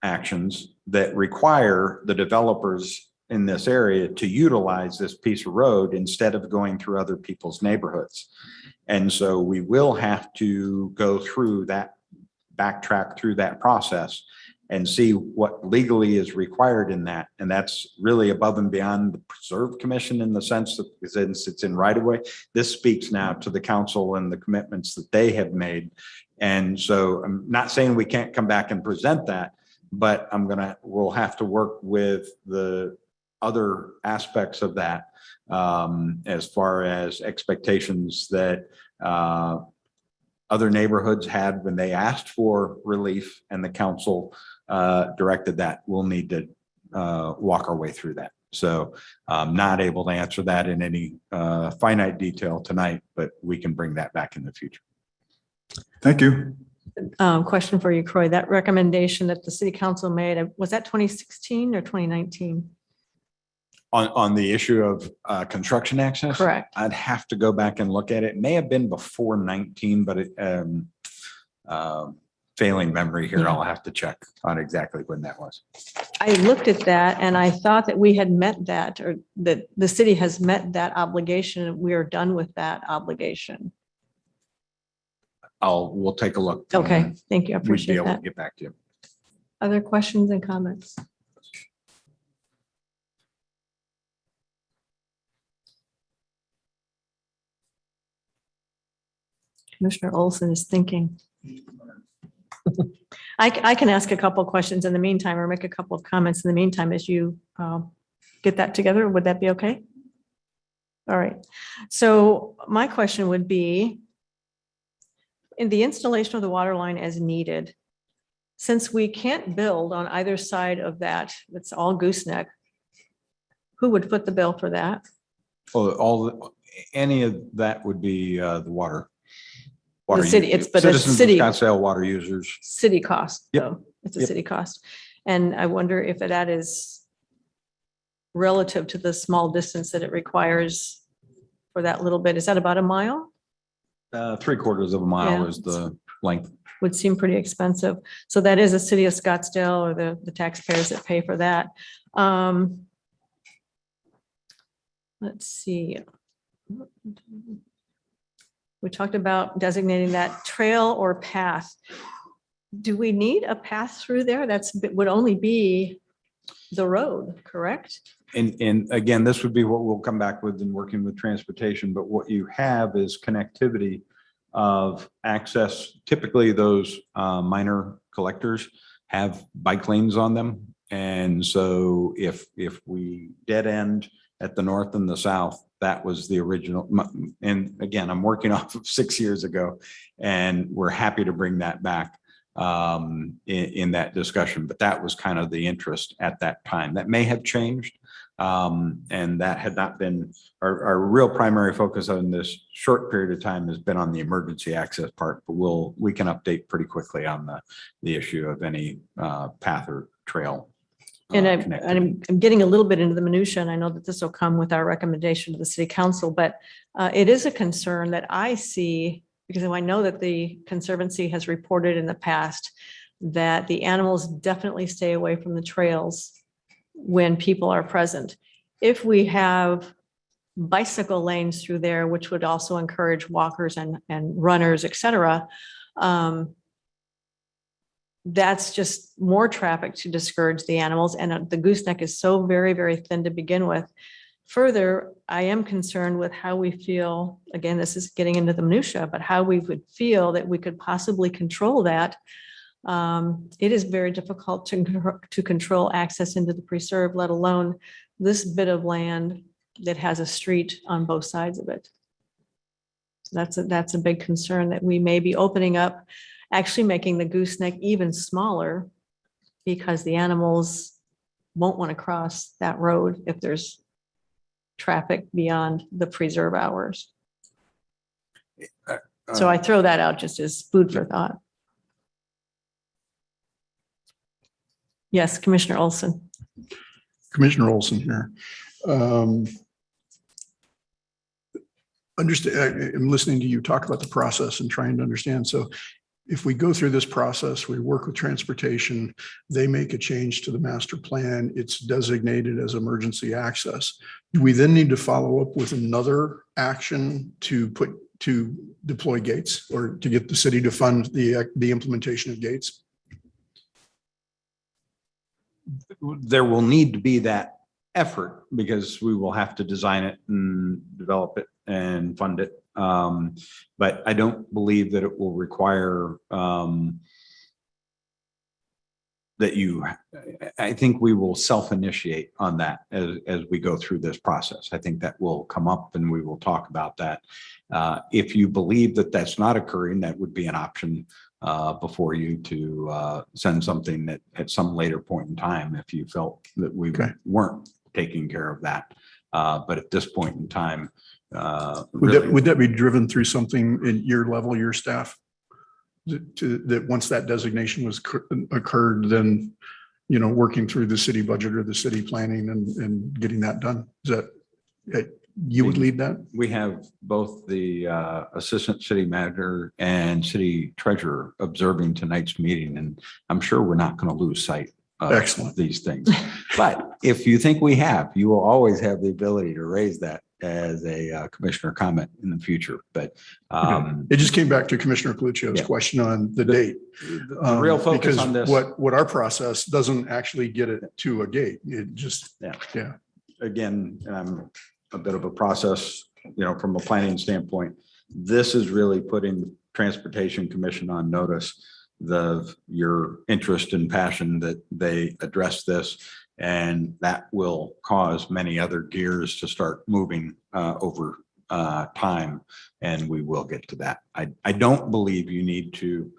actions that require the developers in this area to utilize this piece of road instead of going through other people's neighborhoods. And so we will have to go through that, backtrack through that process and see what legally is required in that. And that's really above and beyond the Preserve Commission in the sense that since it's in right of way, this speaks now to the council and the commitments that they have made. And so I'm not saying we can't come back and present that, but we'll have to work with the other aspects of that as far as expectations that other neighborhoods had when they asked for relief and the council directed that. We'll need to walk our way through that. So I'm not able to answer that in any finite detail tonight, but we can bring that back in the future. Thank you. Question for you, Croy. That recommendation that the city council made, was that 2016 or 2019? On the issue of construction access? Correct. I'd have to go back and look at it. It may have been before 19, but failing memory here, I'll have to check on exactly when that was. I looked at that and I thought that we had met that, or that the city has met that obligation. And we are done with that obligation. We'll take a look. Okay, thank you. I We'd be appreciate able to that. get back to you. Other questions and comments? Commissioner Olson is thinking. I can ask a couple of questions in the meantime, or make a couple of comments in the meantime as you get that together. Would that be okay? All right. So my question would be, in the installation of the water line as needed, since we can't build on either side of that, it's all gooseneck, who would foot the bill for that? Any of that would be the water. water city, users, it's, but it's citizens of city. Scottsdale water users. City cost, Yep. though. It's a Yep. city cost. And I wonder if that is relative to the small distance that it requires for that little bit. Is that about a mile? 3/4 of a mile Yeah. is the length. Would seem pretty expensive. So that is a city of Scottsdale or the taxpayers that pay for that. Let's see. We talked about designating that trail or path. Do we need a path through there? Would only be the road, correct? And again, this would be what we'll come back with in working with transportation, but what you have is connectivity of access. Typically, those minor collectors have bike lanes on them. And so if we dead end at the north and the south, that was the original. And again, I'm working off of 6 years ago, and we're happy to bring that back in that discussion. But that was kind of the interest at that time. That may have changed. And that had not been our real primary focus on this short period of time has been on the emergency access part, but we can update pretty quickly on the issue of any path or trail. And connectivity. I'm getting a little bit into the minutia, and I know that this will come with our recommendation to the city council, but it is a concern that I see, because I know that the Conservancy has reported in the past that the animals definitely stay away from the trails when people are present. If we have bicycle lanes through there, which would also encourage walkers and runners, et cetera, that's just more traffic to discourage the animals. And the gooseneck is so very, very thin to begin with. Further, I am concerned with how we feel, again, this is getting into the minutia, but how we would feel that we could possibly control that. It is very difficult to control access into the preserve, let alone this bit of land that has a street on both sides of it. That's a big concern that we may be opening up, actually making the gooseneck even smaller because the animals won't want to cross that road if there's traffic beyond the preserve hours. So I throw that out just as food for thought. Yes, Commissioner Olson. Commissioner Olson here. Understand, I'm listening to you talk about the process and trying to understand. So if we go through this process, we work with transportation, they make a change to the master plan, it's designated as emergency access. Do we then need to follow up with another action to deploy gates or to get the city to fund the implementation of gates? There will need to be that effort because we will have to design it and develop it and fund it. But I don't believe that it will require I think we will self-initiate on that as we go through this process. I think that will come up and we will talk about that. If you believe that that's not occurring, that would be an option before you to send something that at some later point in time, if you felt that we weren't taking care of that. But at this point in time, Would that be driven through something in your level, your staff? That once that designation was occurred, then, working through the city budget or the city planning and getting that done? Is that, you would lead that? We have both the assistant city manager and city treasurer observing tonight's meeting, and I'm sure we're not going to lose sight of Excellent. these things. But if you think we have, you will always have the ability to raise that as a commissioner comment in the future. But It just came back to Commissioner Cluccio's question on the date. the real focus on this, What our process doesn't actually get it to a gate. It just, yeah. again, a bit of a process, from a planning standpoint. This is really putting the Transportation Commission on notice your interest and passion that they address this, and that will cause many other gears to start moving over time, and we will get to that. I don't believe you need to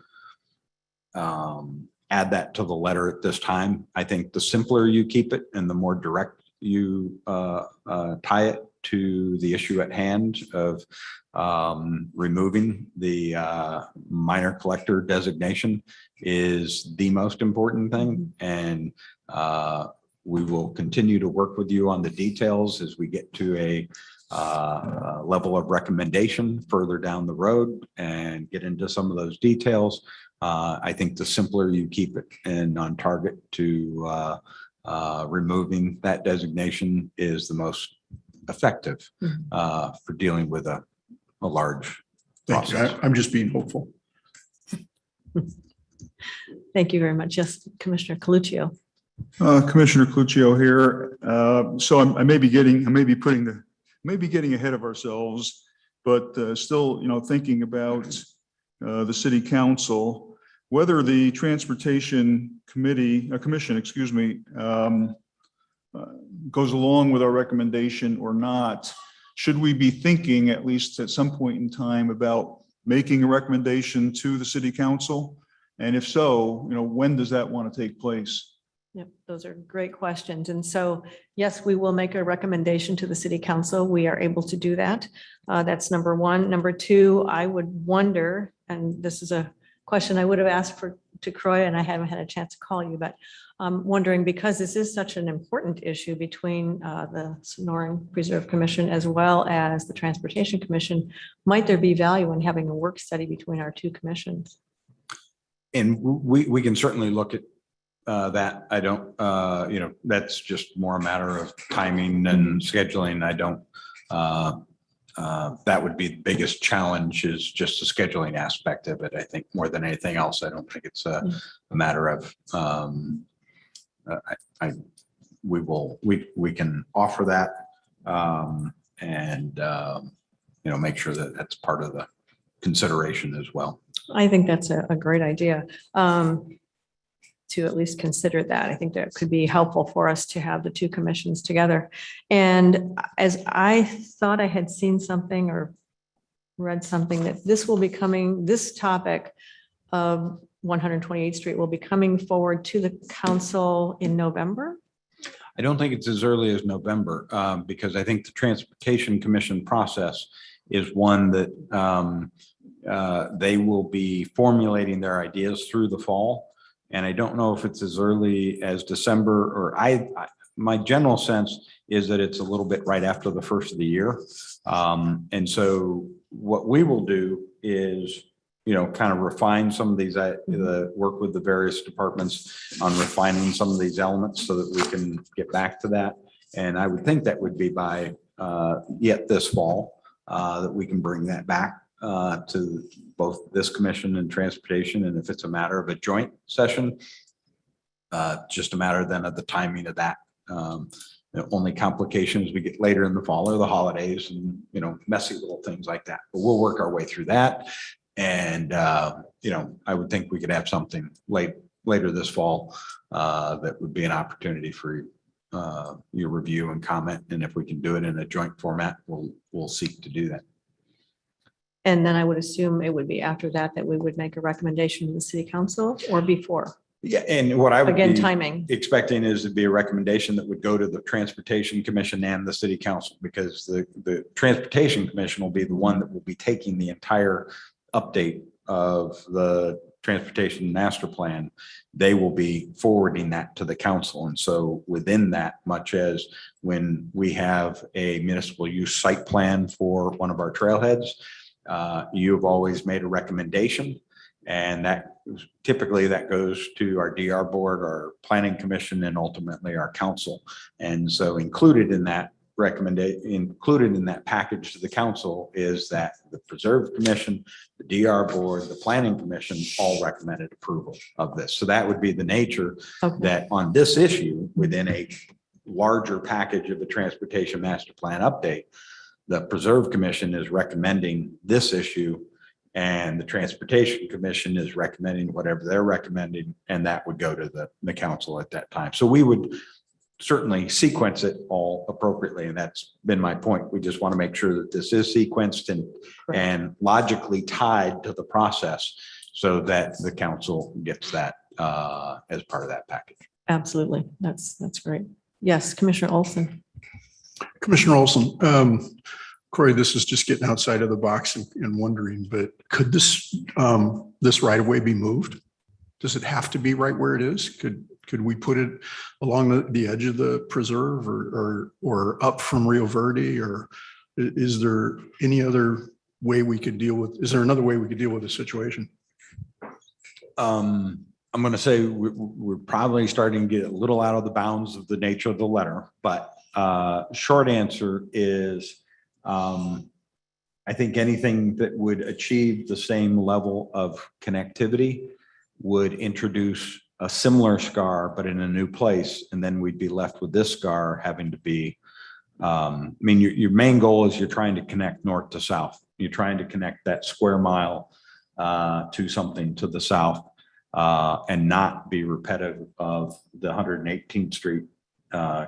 add that to the letter at this time. I think the simpler you keep it and the more direct you tie it, to the issue at hand of removing the minor collector designation is the most important thing. And we will continue to work with you on the details as we get to a level of recommendation further down the road and get into some of those details. I think the simpler you keep it and on target to removing that designation is the most effective for dealing with a large Thank you. process. I'm just being hopeful. Thank you very much. Yes, Commissioner Coluccio. Commissioner Cluccio here. So I may be getting ahead of ourselves, but still, thinking about the city council, whether the transportation commission, goes along with our recommendation or not. Should we be thinking, at least at some point in time, about making a recommendation to the city council? And if so, when does that want to take place? Yep, those are great questions. And so, yes, we will make a recommendation to the city council. We are able to do that. That's number one. Number two, I would wonder, and this is a question I would have asked to Croy, and I haven't had a chance to call you, but I'm wondering, because this is such an important issue between the Sonoran Preserve Commission as well as the Transportation Commission, might there be value in having a work study between our two commissions? And we can certainly look at that. I don't, that's just more a matter of timing and scheduling. I don't, that would be the biggest challenge, is just the scheduling aspect of it. I think more than anything else, I don't think it's a matter of, we can offer that and, make sure that that's part of the consideration as well. I think that's a great idea. To at least consider that. I think that could be helpful for us to have the two commissions together. And as I thought I had seen something or read something, that this topic of 128th Street will be coming forward to the council in November. I don't think it's as early as November, because I think the Transportation Commission process is one that they will be formulating their ideas through the fall. And I don't know if it's as early as December, or my general sense is that it's a little bit right after the first of the year. And so what we will do is, kind of refine some of these, work with the various departments on refining some of these elements so that we can get back to that. And I would think that would be by yet this fall that we can bring that back to both this commission and transportation. And if it's a matter of a joint session, just a matter then of the timing of that. The only complications we get later in the fall are the holidays and, messy little things like that. But we'll work our way through that. And, I would think we could have something later this fall that would be an opportunity for your review and comment. And if we can do it in a joint format, we'll seek to do that. And then I would assume it would be after that we would make a recommendation to the city council, or before. Yeah, and what I would Again, be timing. expecting is to be a recommendation that would go to the Transportation Commission and the City Council, because the Transportation Commission will be the one that will be taking the entire update of the Transportation Master Plan. They will be forwarding that to the council. And so within that, much as when we have a municipal use site plan for one of our trailheads, you've always made a recommendation, and that typically that goes to our DR board, our planning commission, and ultimately our council. And so included in that package to the council is that the Preserve Commission, the DR board, the planning commission all recommended approval of this. So that would be the nature that on this issue, within a larger package of the Transportation Master Plan update, the Preserve Commission is recommending this issue, and the Transportation Commission is recommending whatever they're recommending, and that would go to the council at that time. So we would certainly sequence it all appropriately, and that's been my point. We just want to make sure that this is sequenced and logically tied to the process so that the council gets that as part of that package. Absolutely. That's great. Yes, Commissioner Olson. Commissioner Olson, Corey, this is just getting outside of the box and wondering, but could this right of way be moved? Does it have to be right where it is? Could we put it along the edge of the preserve or up from Rio Verde, or is there any other way we could deal with, is there another way we could deal with the situation? I'm going to say we're probably starting to get a little out of the bounds of the nature of the letter, but short answer is I think anything that would achieve the same level of connectivity would introduce a similar scar, but in a new place. And then we'd be left with this scar having to be, I mean, your main goal is you're trying to connect north to south. You're trying to connect that square mile to something to the south and not be repetitive of the 118th Street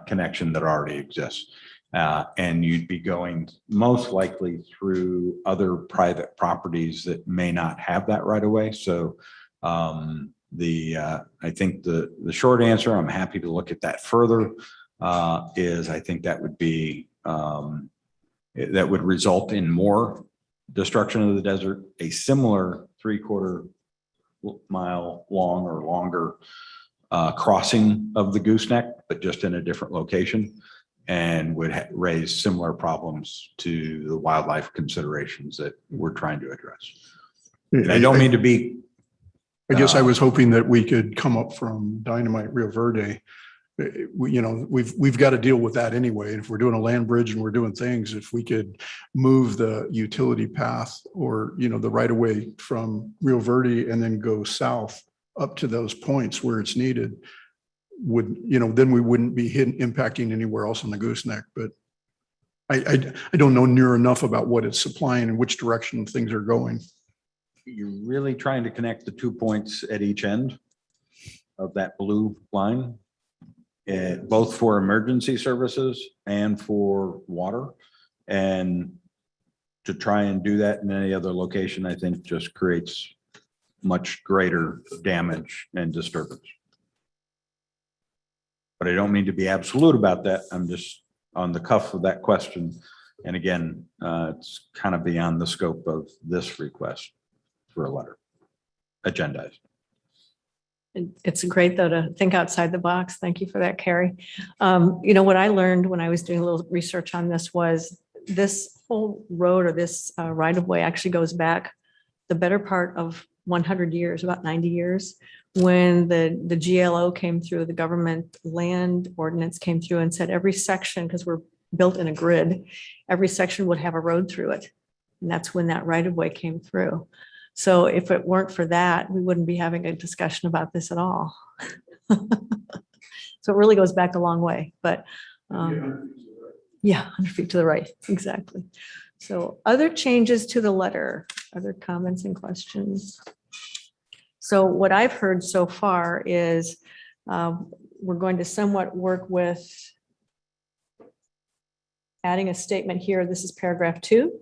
connection that already exists. And you'd be going most likely through other private properties that may not have that right away. So I think the short answer, I'm happy to look at that further, is I think that would be, that would result in more destruction of the desert, a similar 3/4 mile long or longer crossing of the gooseneck, but just in a different location, and would raise similar problems to the wildlife considerations that we're trying to address. And I don't mean to be. I guess I was hoping that we could come up from Dynamite Rio Verde. We've got to deal with that anyway. And if we're doing a land bridge and we're doing things, if we could move the utility path or, the right of way from Rio Verde and then go south up to those points where it's needed, then we wouldn't be impacting anywhere else on the gooseneck. But I don't know near enough about what it's supplying and which direction things are going. You're really trying to connect the 2 points at each end of that blue line, both for emergency services and for water. And to try and do that in any other location, I think just creates much greater damage and disturbance. But I don't mean to be absolute about that. I'm just on the cuff of that question. And again, it's kind of beyond the scope of this request for a letter agendized. It's great though to think outside the box. Thank you for that, Carrie. What I learned when I was doing a little research on this was this whole road or this right of way actually goes back the better part of 100 years, about 90 years, when the GLO came through, the government land ordinance came through and said every section, because we're built in a grid, every section would have a road through it. And that's when that right of way came through. So if it weren't for that, we wouldn't be having a discussion about this at all. So it really goes back a long way, but yeah, 100 feet to the right, exactly. So other changes to the letter, other comments and questions? So what I've heard so far is we're going to somewhat work with adding a statement here. This is paragraph 2.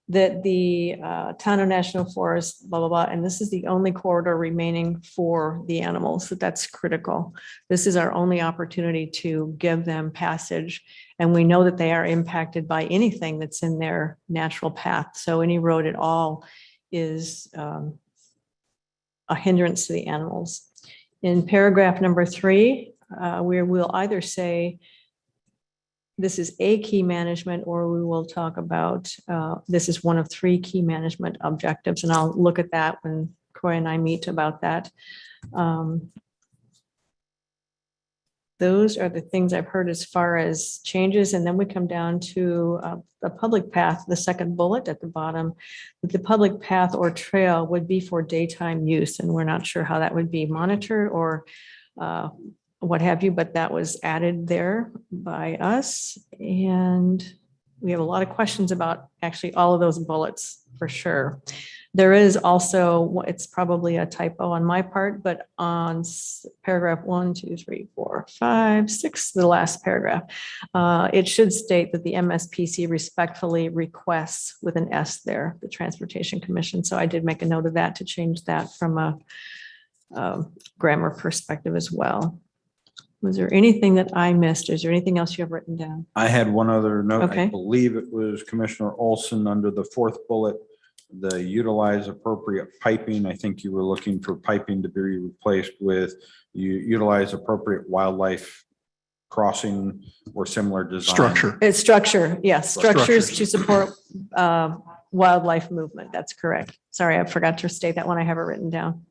That the town of National Forest, blah, blah, blah, and this is the only corridor remaining for the animals. So that's critical. This is our only opportunity to give them passage. And we know that they are impacted by anything that's in their natural path. So any road at all is a hindrance to the animals. In paragraph number 3, we will either say, this is a key management, or we will talk about, this is one of 3 key management objectives. And I'll look at that when Croy and I meet about that. Those are the things I've heard as far as changes. And then we come down to the public path, the second bullet at the bottom. The public path or trail would be for daytime use. And we're not sure how that would be monitored or what have you, but that was added there by us. And we have a lot of questions about actually all of those bullets for sure. There is also, it's probably a typo on my part, but on paragraph 1, 2, 3, 4, 5, 6, the last paragraph, it should state that the MSPC respectfully requests with an S there, the Transportation Commission. So I did make a note of that to change that from a grammar perspective as well. Was there anything that I missed? Is there anything else you have written down? I had one other note. I Okay. believe it was Commissioner Olson under the fourth bullet, the utilize appropriate piping. I think you were looking for piping to be replaced with you utilize appropriate wildlife crossing or similar design. Structure. It's structure, yes, structures Structures. to support wildlife movement. That's correct. Sorry, I forgot to state that when I have it written down.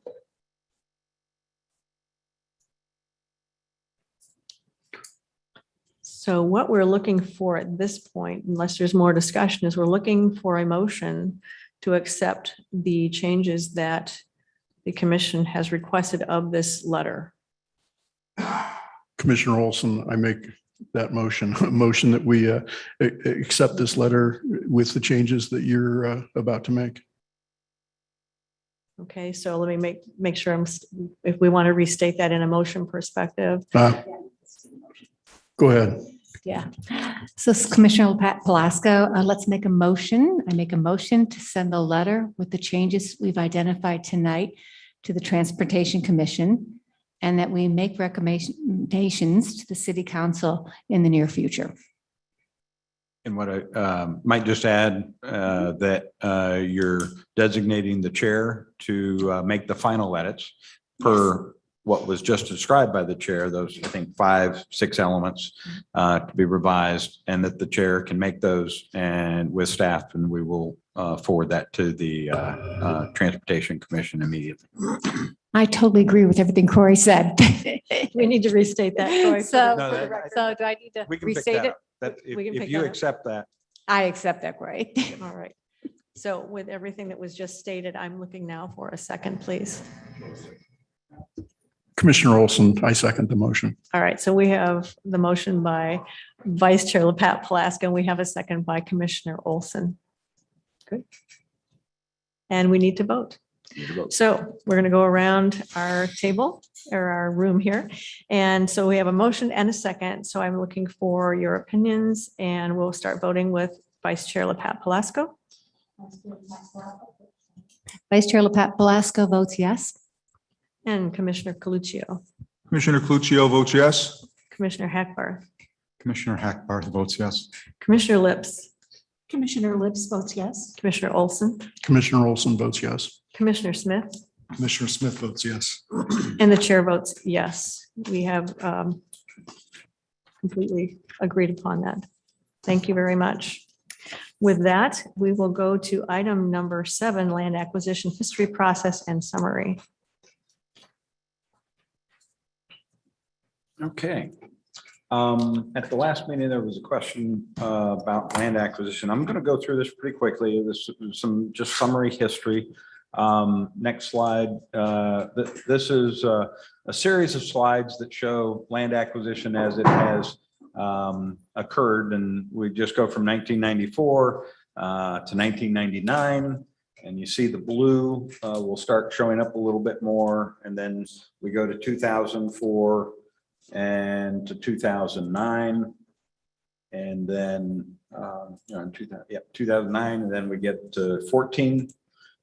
So what we're looking for at this point, unless there's more discussion, is we're looking for a motion to accept the changes that the commission has requested of this letter. Commissioner Olson, I make that motion, a motion that we accept this letter with the changes that you're about to make. Okay, so let me make sure if we want to restate that in a motion perspective. Go ahead. Yeah. So Commissioner Palasko, let's make a motion. I make a motion to send the letter with the changes we've identified tonight to the Transportation Commission, and that we make recommendations to the city council in the near future. And what I might just add that you're designating the chair to make the final edits per what was just described by the chair, those, I think, 5, 6 elements to be revised, and that the chair can make those and with staff, and we will forward that to the Transportation Commission immediately. I totally agree with everything Corey said. We need to restate that. Troy, for the- So, No, for the that- record. so do I need to We can pick restate that it? up. That We can if pick you that up. accept that, I accept that, Corey. All right. So with everything that was just stated, I'm looking now for a second, please. Commissioner Olson, I second the motion. All right, so we have the motion by Vice Chair LaPat Palaska, and we have a second by Commissioner Olson. Good. And we need to vote. So we're going to go around our table or our room here. And so we have a motion and a second. So I'm looking for your opinions, and we'll start voting with Vice Chair LaPat Palasko. Vice Chair LaPat Palasko votes yes. And Commissioner Coluccio, Commissioner Cluccio votes yes. Commissioner Hackbar, Commissioner Hackbarth votes yes. Commissioner Lips, Commissioner Lips votes yes. Commissioner Olson, Commissioner Olson votes yes. Commissioner Smith, Commissioner Smith votes yes. and the chair votes yes. We have completely agreed upon that. Thank you very much. With that, we will go to item number 7, land acquisition history, process, and summary. okay. At the last meeting, there was a question about land acquisition. I'm going to go through this pretty quickly. This is some just summary history. Next slide. This is a series of slides that show land acquisition as it has occurred, and we just go from 1994 to 1999, and you see the blue will start showing up a little bit more, and then we go to 2004 and to 2009, and then 2009, and then we get to 14.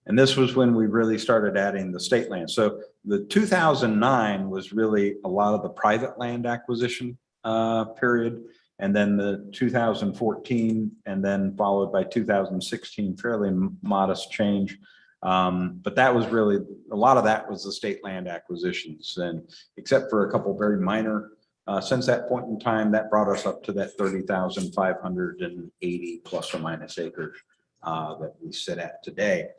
And this was when we really started adding the state land. So the 2009 was really a lot of the private land acquisition period. And then the 2014, and then followed by 2016, fairly modest change. But that was really, a lot of that was the state land acquisitions, and except for a couple very minor, since that point in time, that brought us up to that 30,580 plus or minus acres that we sit at today.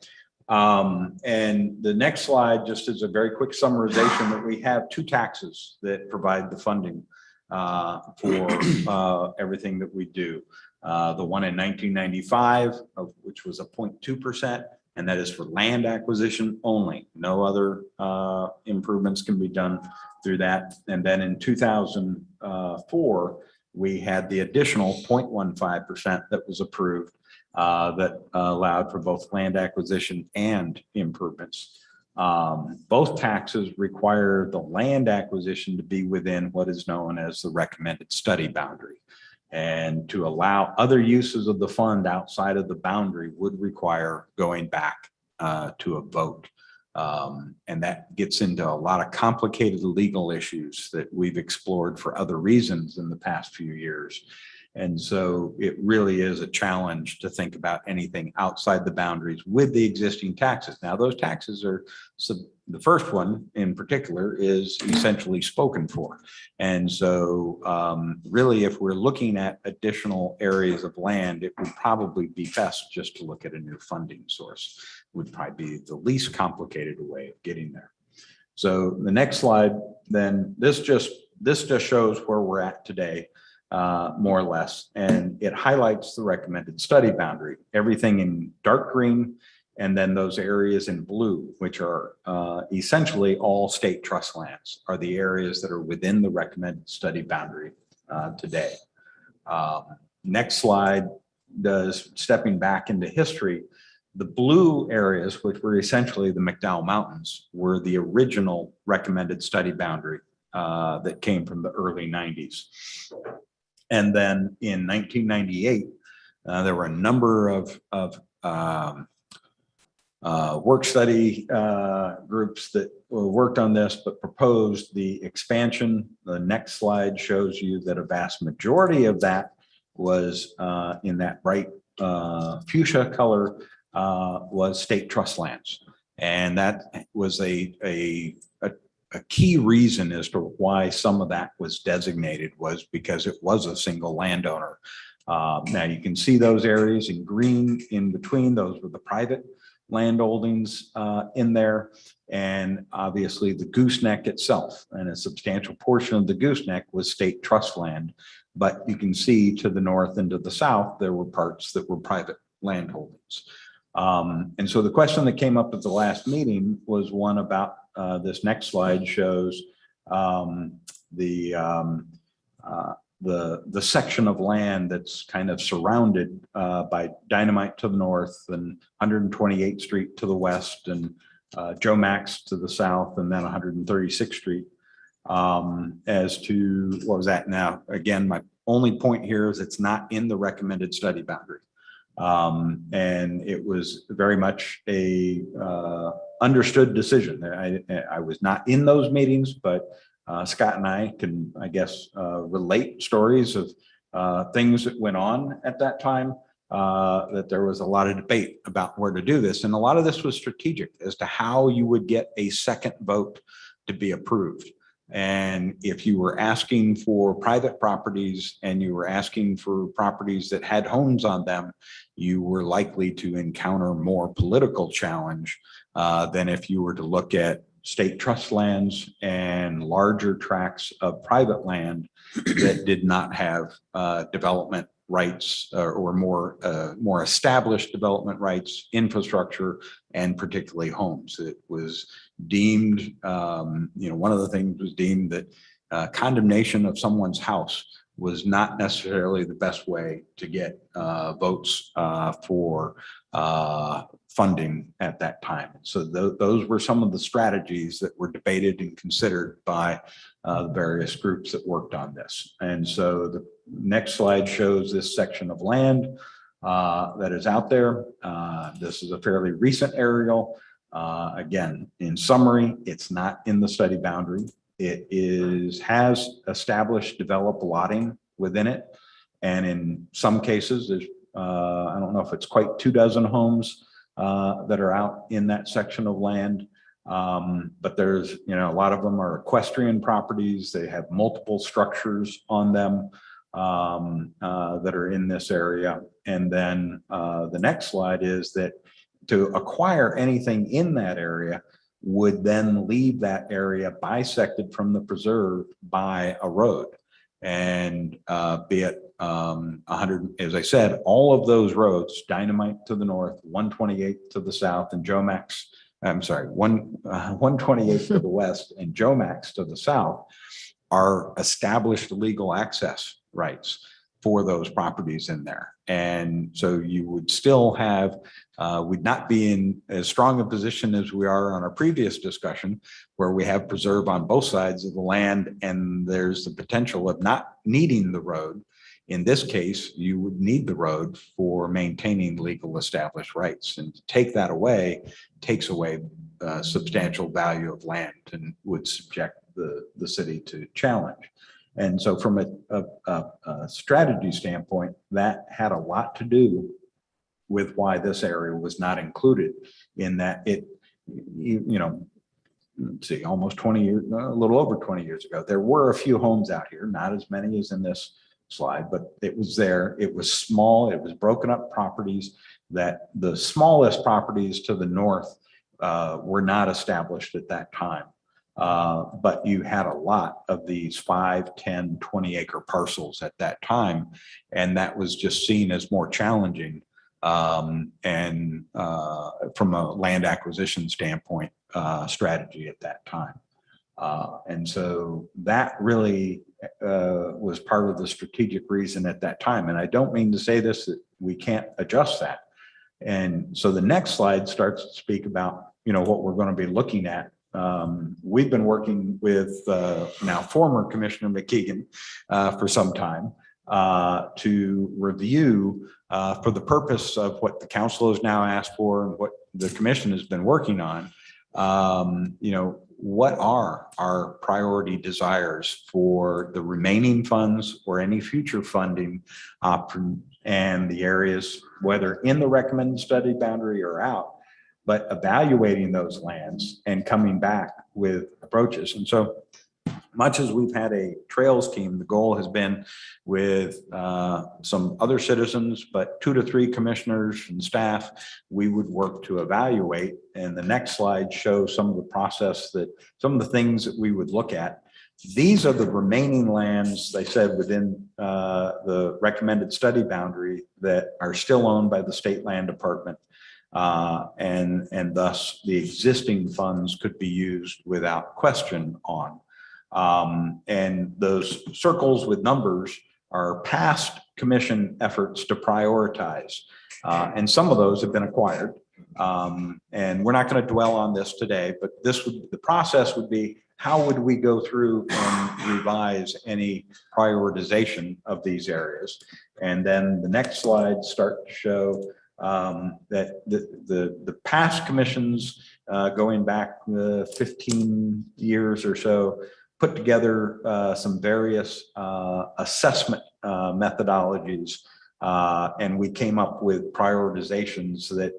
And the next slide just is a very quick summarization that we have 2 taxes that provide the funding for everything that we do. The one in 1995, which was a 0.2%, and that is for land acquisition only. No other improvements can be done through that. And then in 2004, we had the additional 0.15% that was approved that allowed for both land acquisition and improvements. Both taxes require the land acquisition to be within what is known as the recommended study boundary. And to allow other uses of the fund outside of the boundary would require going back to a vote And that gets into a lot of complicated legal issues that we've explored for other reasons in the past few years. And so it really is a challenge to think about anything outside the boundaries with the existing taxes. Now, those taxes are, so the first one in particular is essentially spoken for. And so really, if we're looking at additional areas of land, it would probably be best just to look at a new funding source. Would probably be the least complicated way of getting there. So the next slide, then this just shows where we're at today. More or less, and it highlights the recommended study boundary, everything in dark green, and then those areas in blue, which are essentially all state trust lands, are the areas that are within the recommended study boundary today. Next slide does, stepping back into history, the blue areas, which were essentially the McDowell Mountains, were the original recommended study boundary that came from the early 90s. And then in 1998, there were a number of work study groups that worked on this, but proposed the expansion. The next slide shows you that a vast majority of that was in that bright fuchsia color was state trust lands. And that was a key reason as to why some of that was designated, was because it was a single landowner. Now you can see those areas in green in between. Those were the private land holdings in there. And obviously the gooseneck itself, and a substantial portion of the gooseneck was state trust land. But you can see to the north and to the south, there were parts that were private land holdings. And so the question that came up at the last meeting was one about this next slide shows the section of land that's kind of surrounded by Dynamite to the north and 128th Street to the west and Joe Max to the south, and then 136th Street. As to what was that now? Again, my only point here is it's not in the recommended study boundary. And it was very much a understood decision. I was not in those meetings, but Scott and I can, I guess, relate stories of things that went on at that time, that there was a lot of debate about where to do this. And a lot of this was strategic as to how you would get a second vote to be approved. And if you were asking for private properties and you were asking for properties that had homes on them, you were likely to encounter more political challenge than if you were to look at state trust lands and larger tracts of private land that did not have development rights or more established development rights, infrastructure, and particularly homes. It was deemed, one of the things was deemed that condemnation of someone's house was not necessarily the best way to get votes for funding at that time. So those were some of the strategies that were debated and considered by the various groups that worked on this. And so the next slide shows this section of land that is out there. This is a fairly recent aerial. Again, in summary, it's not in the study boundary. It has established developed lotting within it. And in some cases, there's, I don't know if it's quite 24 homes that are out in that section of land. But there's, a lot of them are equestrian properties. They have multiple structures on them that are in this area. And then the next slide is that to acquire anything in that area would then leave that area bisected from the preserve by a road. And be it 100, as I said, all of those roads, Dynamite to the north, 128 to the south, and Joe Max, I'm sorry, 128 to the west and Joe Max to the south are established legal access rights for those properties in there. And so you would still have, we'd not be in as strong a position as we are on our previous discussion, where we have preserve on both sides of the land and there's the potential of not needing the road. In this case, you would need the road for maintaining legal established rights, and to take that away takes away substantial value of land and would subject the city to challenge. And so from a strategy standpoint, that had a lot to do with why this area was not included in that let's see, almost 20 years, a little over 20 years ago, there were a few homes out here, not as many as in this slide, but it was there. It was small. It was broken up properties that the smallest properties to the north were not established at that time. But you had a lot of these 5, 10, 20 acre parcels at that time. And that was just seen as more challenging. And from a land acquisition standpoint, strategy at that time. And so that really was part of the strategic reason at that time. And I don't mean to say this, that we can't adjust that. And so the next slide starts to speak about, what we're going to be looking at. We've been working with now former Commissioner McKeegan for some time to review for the purpose of what the council has now asked for and what the commission has been working on. What are our priority desires for the remaining funds or any future funding option and the areas, whether in the recommended study boundary or out, but evaluating those lands and coming back with approaches. And so much as we've had a trails team, the goal has been with some other citizens, but 2 to 3 commissioners and staff, we would work to evaluate. And the next slide shows some of the process some of the things that we would look at. These are the remaining lands, they said, within the recommended study boundary that are still owned by the State Land Department. And thus the existing funds could be used without question on. And those circles with numbers are past commission efforts to prioritize. And some of those have been acquired. And we're not going to dwell on this today, but the process would be, how would we go through and revise any prioritization of these areas? And then the next slides start to show that the past commissions going back 15 years or so put together some various assessment methodologies, and we came up with prioritizations that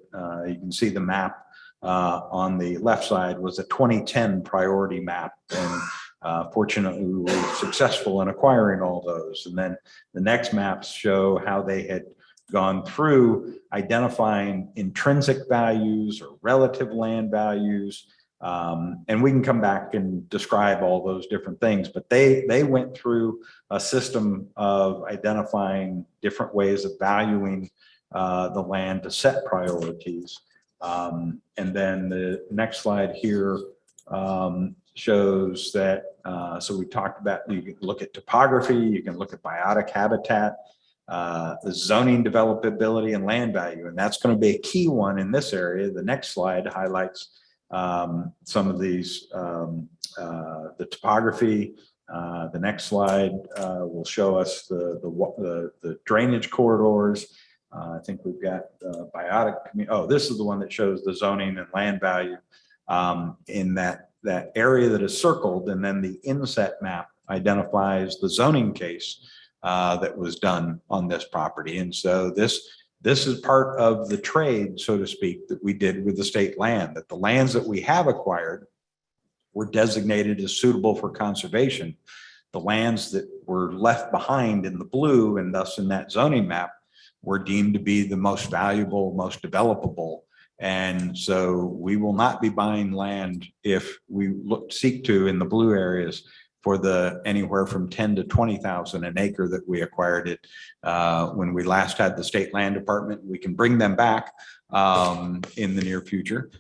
you can see the map on the left side was a 2010 priority map, and fortunately we were successful in acquiring all those. And then the next maps show how they had gone through identifying intrinsic values or relative land values. And we can come back and describe all those different things, but they went through a system of identifying different ways of valuing the land to set priorities. And then the next slide here shows that, so we talked about, you can look at topography, you can look at biotic habitat, the zoning developability and land value. And that's going to be a key one in this area. The next slide highlights some of these, the topography. The next slide will show us the drainage corridors. I think we've got biotic. Oh, this is the one that shows the zoning and land value in that area that is circled, and then the inset map identifies the zoning case that was done on this property. And so this is part of the trade, so to speak, that we did with the state land, that the lands that we have acquired were designated as suitable for conservation. The lands that were left behind in the blue and thus in that zoning map were deemed to be the most valuable, most developable. And so we will not be buying land if we seek to in the blue areas for the anywhere from 10 to 20,000 an acre that we acquired it when we last had the State Land Department. We can bring them back in the near future.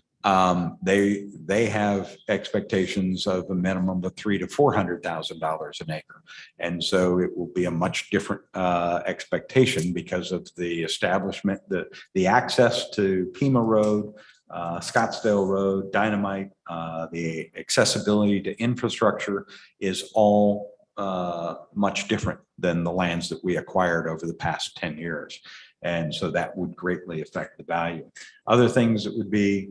They have expectations of a minimum of $300,000 to $400,000 an acre. And so it will be a much different expectation because of the establishment, the access to Pima Road, Scottsdale Road, Dynamite, the accessibility to infrastructure is all much different than the lands that we acquired over the past 10 years. And so that would greatly affect the value. Other things that would be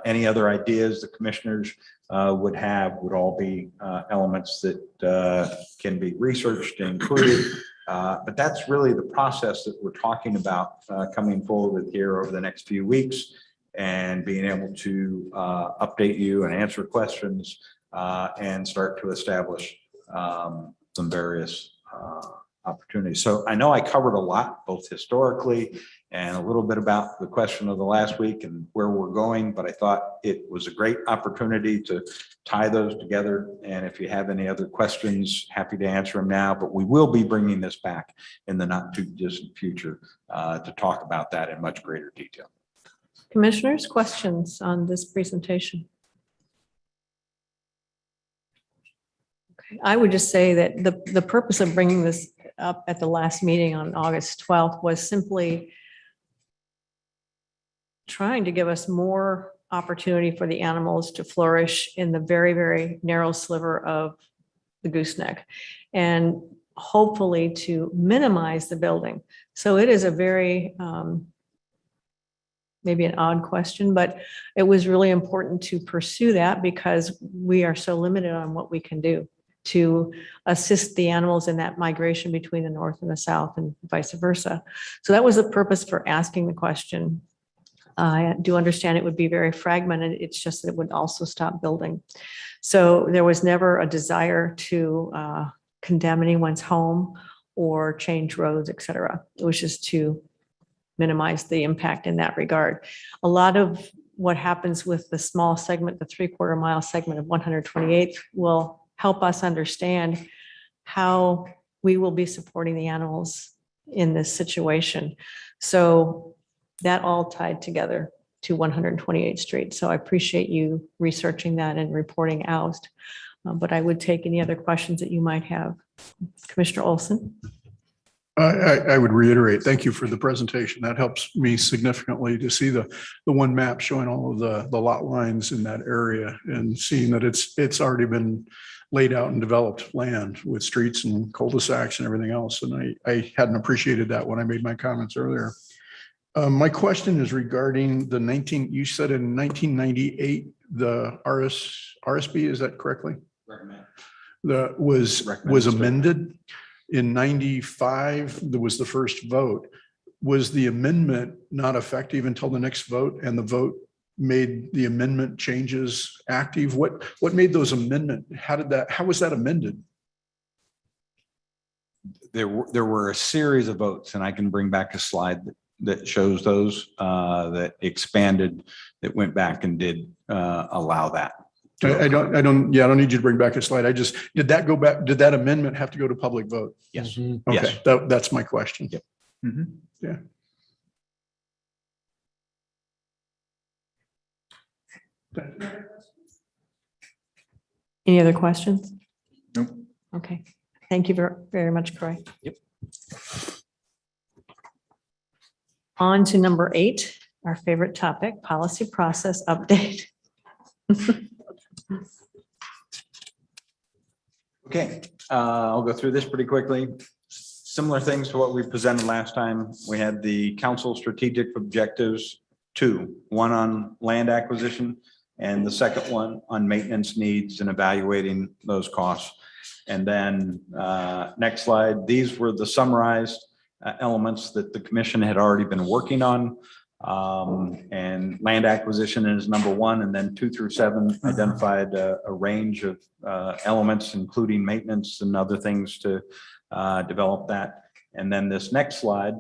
any other ideas the commissioners would have would all be elements that can be researched and included. But that's really the process that we're talking about coming forward with here over the next few weeks, and being able to update you and answer questions and start to establish some various opportunities. So I know I covered a lot, both historically and a little bit about the question of the last week and where we're going, but I thought it was a great opportunity to tie those together. And if you have any other questions, happy to answer them now, but we will be bringing this back in the not too distant future to talk about that in much greater detail. Commissioners, questions on this presentation? Okay, I would just say that the purpose of bringing this up at the last meeting on August 12th was simply trying to give us more opportunity for the animals to flourish in the very, very narrow sliver of the gooseneck, and hopefully to minimize the building. So it is a very, maybe an odd question, but it was really important to pursue that because we are so limited on what we can do to assist the animals in that migration between the north and the south and vice versa. So that was the purpose for asking the question. I do understand it would be very fragmented. It's just that it would also stop building. So there was never a desire to condemn anyone's home or change roads, et cetera. It was just to minimize the impact in that regard. A lot of what happens with the small segment, the 3/4 mile segment of 128th, will help us understand how we will be supporting the animals in this situation. So that all tied together to 128th Street. So I appreciate you researching that and reporting out. But I would take any other questions that you might have. Commissioner Olson? I would reiterate, thank you for the presentation. That helps me significantly to see the one map showing all of the lot lines in that area and seeing that it's already been laid out and developed land with streets and cul-de-sacs and everything else. And I hadn't appreciated that when I made my comments earlier. My question is regarding you said in 1998, the RSB, is that correctly? Recommend. Was amended. In 95, there was the first vote. Was the amendment not effective until the next vote, and the vote made the amendment changes active? What made those amendment? How was that amended? There were a series of votes, and I can bring back a slide that shows those that expanded, that went back and did allow that. I don't need you to bring back a slide. Did that go back? Did that amendment have to go to public vote? Yes. Okay, Yes. that's my question. Yep. Yeah. Any other questions? Nope. Okay. Thank you very, very much, Croy. Yep. On to number 8, our favorite topic, policy process update. Okay, I'll go through this pretty quickly. Similar things to what we presented last time. We had the council strategic objectives, 2, one on land acquisition and the second one on maintenance needs and evaluating those costs. And then next slide, these were the summarized elements that the commission had already been working on. And land acquisition is number 1, and then 2 through 7 identified a range of elements, including maintenance and other things to develop that. And then this next slide,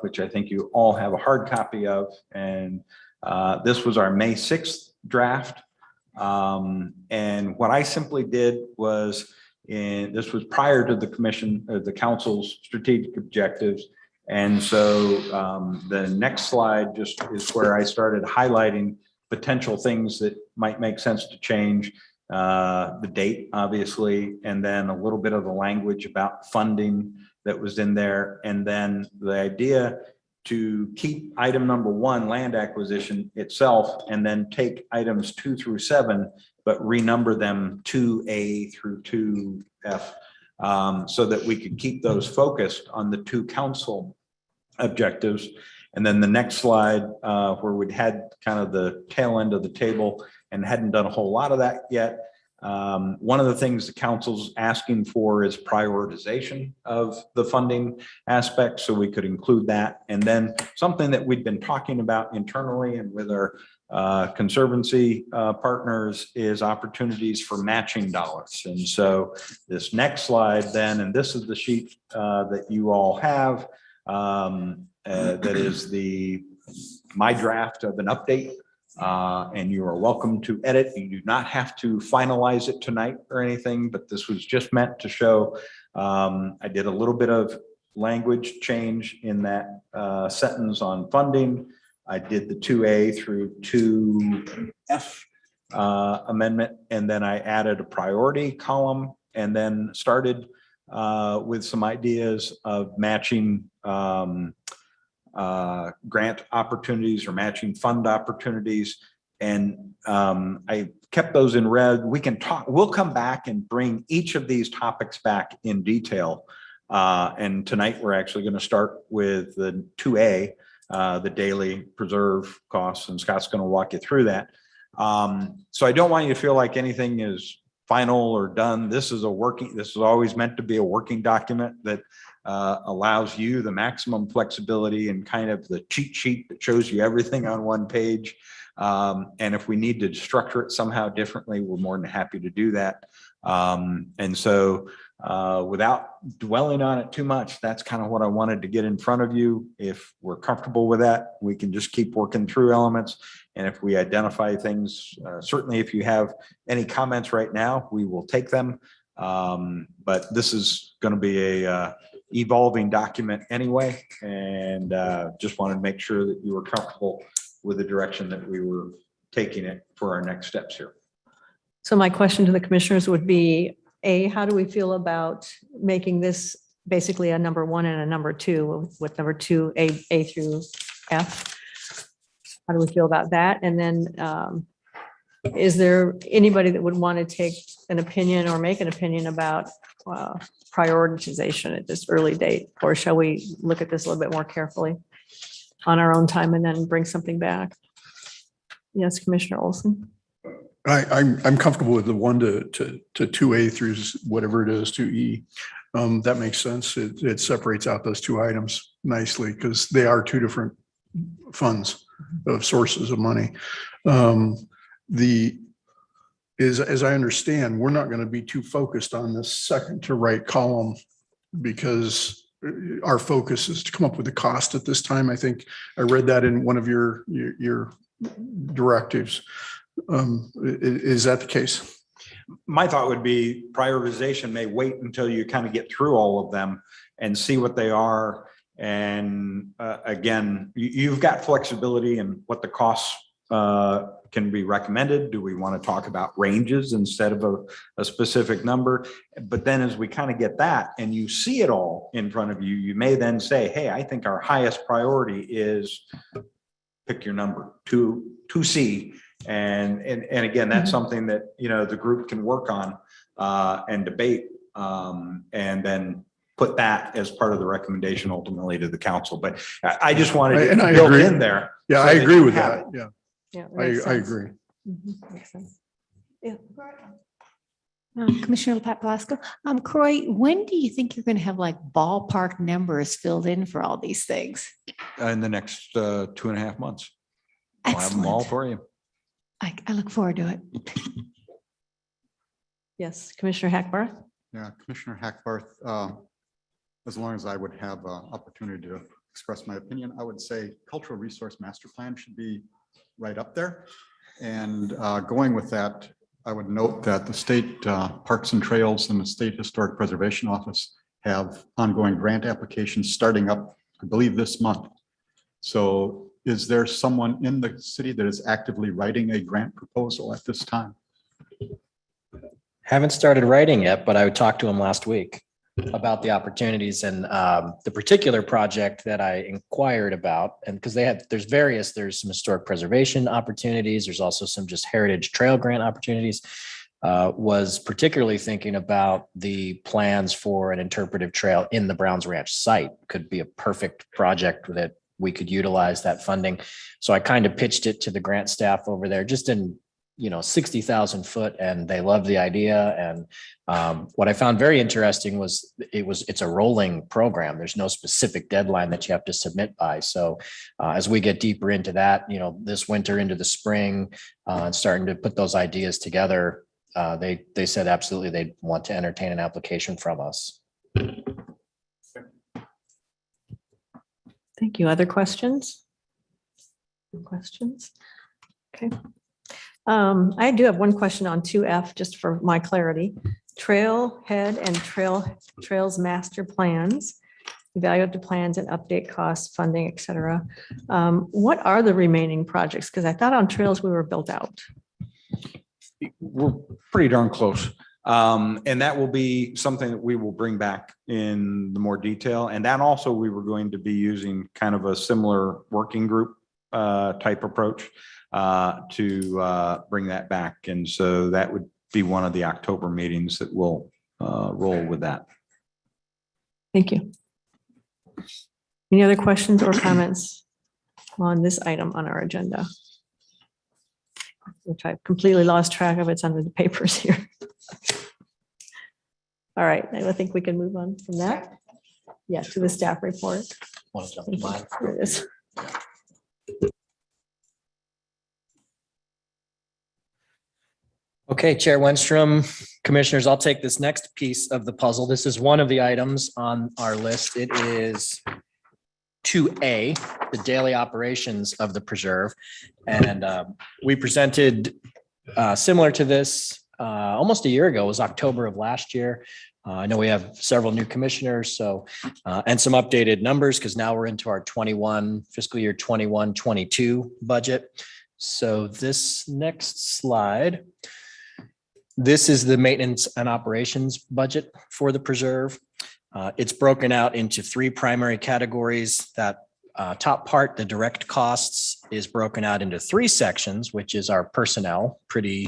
which I think you all have a hard copy of, and this was our May 6th draft. And what I simply did was, this was prior to the commission, the council's strategic objectives. And so the next slide just is where I started highlighting potential things that might make sense to change. The date, obviously, and then a little bit of the language about funding that was in there. And then the idea to keep item number 1, land acquisition itself, and then take items 2 through 7, but renumber them 2A through 2F. so that we could keep those focused on the two council objectives. And then the next slide, where we'd had kind of the tail end of the table and hadn't done a whole lot of that yet. One of the things the council's asking for is prioritization of the funding aspect, so we could include that. And then something that we've been talking about internally and with our conservancy partners is opportunities for matching dollars. And so this next slide then, and this is the sheet that you all have, that is my draft of an update. And you are welcome to edit. You do not have to finalize it tonight or anything, but this was just meant to show. I did a little bit of language change in that sentence on funding. I did the 2A through 2F amendment, and then I added a priority column and then started with some ideas of matching grant opportunities or matching fund opportunities. And I kept those in red. We can talk, we'll come back and bring each of these topics back in detail. And tonight we're actually going to start with the 2A, the daily preserve costs, and Scott's going to walk you through that. So I don't want you to feel like anything is final or done. This is always meant to be a working document that allows you the maximum flexibility and kind of the cheat sheet that shows you everything on one page. And if we need to structure it somehow differently, we're more than happy to do that. And so without dwelling on it too much, that's kind of what I wanted to get in front of you. If we're comfortable with that, we can just keep working through elements. And if we identify things, certainly if you have any comments right now, we will take them. But this is going to be a evolving document anyway. And just wanted to make sure that you were comfortable with the direction that we were taking it for our next steps here. So my question to the commissioners would be, A, how do we feel about making this basically a number 1 and a number 2, with number 2, A through F? How do we feel about that? And then is there anybody that would want to take an opinion or make an opinion about prioritization at this early date? Or shall we look at this a little bit more carefully on our own time and then bring something back? Yes, Commissioner Olson. I'm comfortable with the 1 to 2A through whatever it is, 2E. That makes sense. It separates out those two items nicely because they are two different funds of sources of money. As I understand, we're not going to be too focused on this second to right column because our focus is to come up with the cost at this time. I think I read that in one of your directives. Is that the case? My thought would be prioritization may wait until you kind of get through all of them and see what they are. And again, you've got flexibility in what the costs can be recommended. Do we want to talk about ranges instead of a specific number? But then as we kind of get that and you see it all in front of you, you may then say, hey, I think our highest priority is pick your number, 2C. And again, that's something that, the group can work on and debate and then put that as part of the recommendation ultimately to the council. But I just wanted it built in there. Yeah, so I agree with have that. it. Yeah, Yeah, I agree. Makes sense. Yeah. Commissioner Palasco, Croy, when do you think you're going to have like ballpark numbers filled in for all these things? In the next 2.5 months. I'll have them all Excellent. for you. I look forward to it. Yes, Commissioner Hackbarth. Yeah, Commissioner Hackbarth, as long as I would have an opportunity to express my opinion, I would say cultural resource master plan should be right up there. And going with that, I would note that the state Parks and Trails and the State Historic Preservation Office have ongoing grant applications starting up, I believe, this month. So is there someone in the city that is actively writing a grant proposal at this time? Haven't started writing yet, but I would talk to him last week about the opportunities and the particular project that I inquired about. And because there's some historic preservation opportunities. There's also some just heritage trail grant opportunities. was particularly thinking about the plans for an interpretive trail in the Browns Ranch site. Could be a perfect project that we could utilize that funding. So I kind of pitched it to the grant staff over there, just in 60,000 foot, and they loved the idea. And what I found very interesting was it's a rolling program. There's no specific deadline that you have to submit by. So as we get deeper into that, this winter into the spring, and starting to put those ideas together, they said absolutely they'd want to entertain an application from us. Thank you. Other questions? Questions? Okay. I do have one question on 2F, just for my clarity. Trailhead and trails master plans, evaluate the plans and update costs, funding, et cetera. What are the remaining projects? Because I thought on trails we were built out. We're pretty darn close. And that will be something that we will bring back in the more detail. And that also, we were going to be using kind of a similar working group type approach to bring that back. And so that would be one of the October meetings that will roll with that. Thank you. Any other questions or comments on this item on our agenda? Which I've completely lost track of. It's under the papers here. All right, I think we can move on from that. Yeah, to the staff report. Want to jump in line? Here it is. Okay, Chair Wenstrom, Commissioners, I'll take this next piece of the puzzle. This is one of the items on our list. It is 2A, the daily operations of the preserve. And we presented similar to this almost a year ago. It was October of last year. I know we have several new commissioners, so and some updated numbers because now we're into our fiscal year 21-22 budget. So this next slide, this is the maintenance and operations budget for the preserve. It's broken out into three primary categories. That top part, the direct costs, is broken out into three sections, which is our personnel, pretty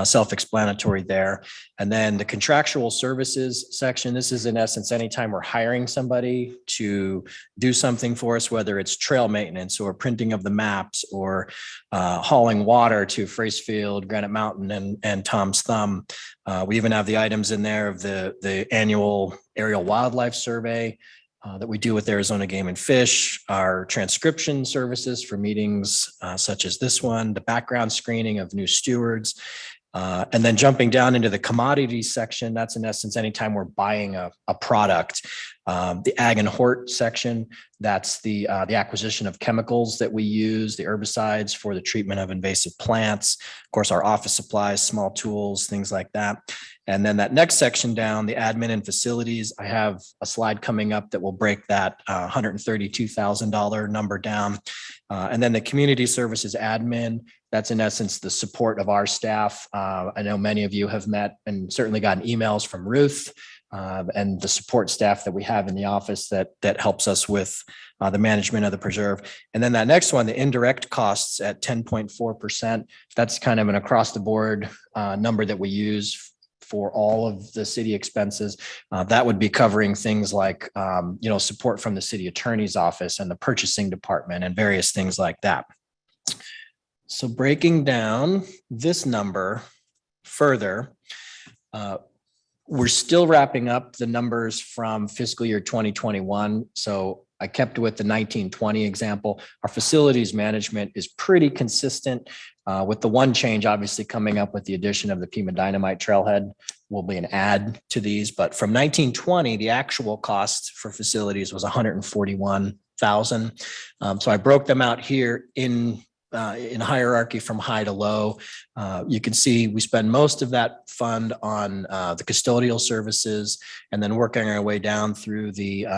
self-explanatory there. And then the contractual services section, this is in essence, anytime we're hiring somebody to do something for us, whether it's trail maintenance or printing of the maps or hauling water to Fracefield, Granite Mountain, and Tom's Thumb. We even have the items in there of the annual aerial wildlife survey that we do with Arizona Game and Fish, our transcription services for meetings such as this one, the background screening of new stewards, and then jumping down into the commodities section, that's in essence anytime we're buying a product. The ag and hort section, that's the acquisition of chemicals that we use, the herbicides for the treatment of invasive plants, of course, our office supplies, small tools, things like that. And then that next section down, the admin and facilities, I have a slide coming up that will break that $132,000 number down. And then the community services admin, that's in essence the support of our staff. I know many of you have met and certainly gotten emails from Ruth and the support staff that we have in the office that helps us with the management of the preserve. And then that next one, the indirect costs at 10.4%, that's kind of an across the board number that we use for all of the city expenses. That would be covering things like, support from the city attorney's office and the purchasing department and various things like that. So breaking down this number further, we're still wrapping up the numbers from fiscal year 2021. So I kept with the 1920 example. Our facilities management is pretty consistent with the one change obviously coming up with the addition of the Pima Dynamite Trailhead will be an add to these. But from 1920, the actual cost for facilities was $141,000. So I broke them out here in hierarchy from high to low. You can see we spend most of that fund on the custodial services and then working our way down through the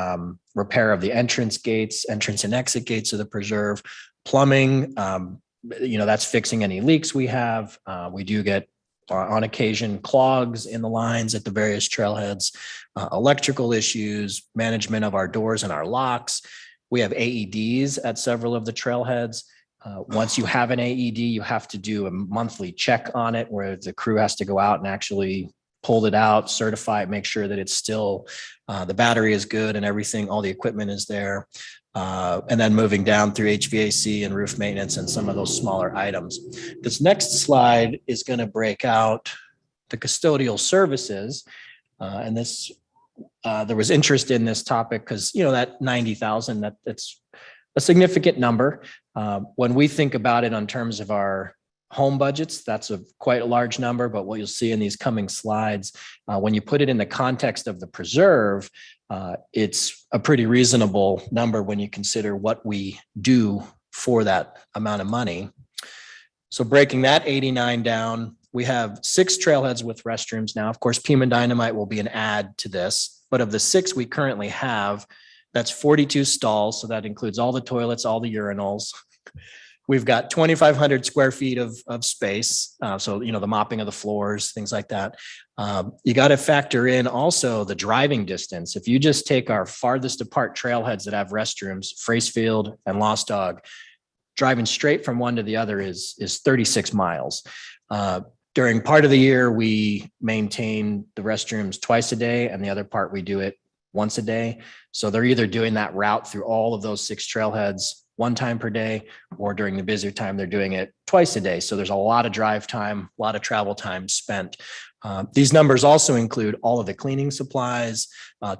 repair of the entrance and exit gates of the preserve, plumbing, that's fixing any leaks we have. We do get on occasion clogs in the lines at the various trailheads, electrical issues, management of our doors and our locks. We have AEDs at several of the trailheads. Once you have an AED, you have to do a monthly check on it where the crew has to go out and actually pull it out, certify it, make sure that it's still, the battery is good and everything, all the equipment is there. And then moving down through HVAC and roof maintenance and some of those smaller items. This next slide is going to break out the custodial services. And this, there was interest in this topic because, you know, that 90,000, that's a significant number. When we think about it on terms of our home budgets, that's quite a large number, but what you'll see in these coming slides, when you put it in the context of the preserve, it's a pretty reasonable number when you consider what we do for that amount of money. So breaking that 89 down, we have 6 trailheads with restrooms now. Of course, Pima Dynamite will be an add to this, but of the 6 we currently have, that's 42 stalls. So that includes all the toilets, all the urinals. We've got 2,500 square feet of space. So, you know, the mopping of the floors, things like that. You got to factor in also the driving distance. If you just take our farthest apart trailheads that have restrooms, Fracefield and Lost Dog, driving straight from one to the other is 36 miles. During part of the year, we maintain the restrooms twice a day, and the other part we do it once a day. So they're either doing that route through all of those 6 trailheads one time per day, or during the busier time, they're doing it twice a day. So there's a lot of drive time, a lot of travel time spent. These numbers also include all of the cleaning supplies,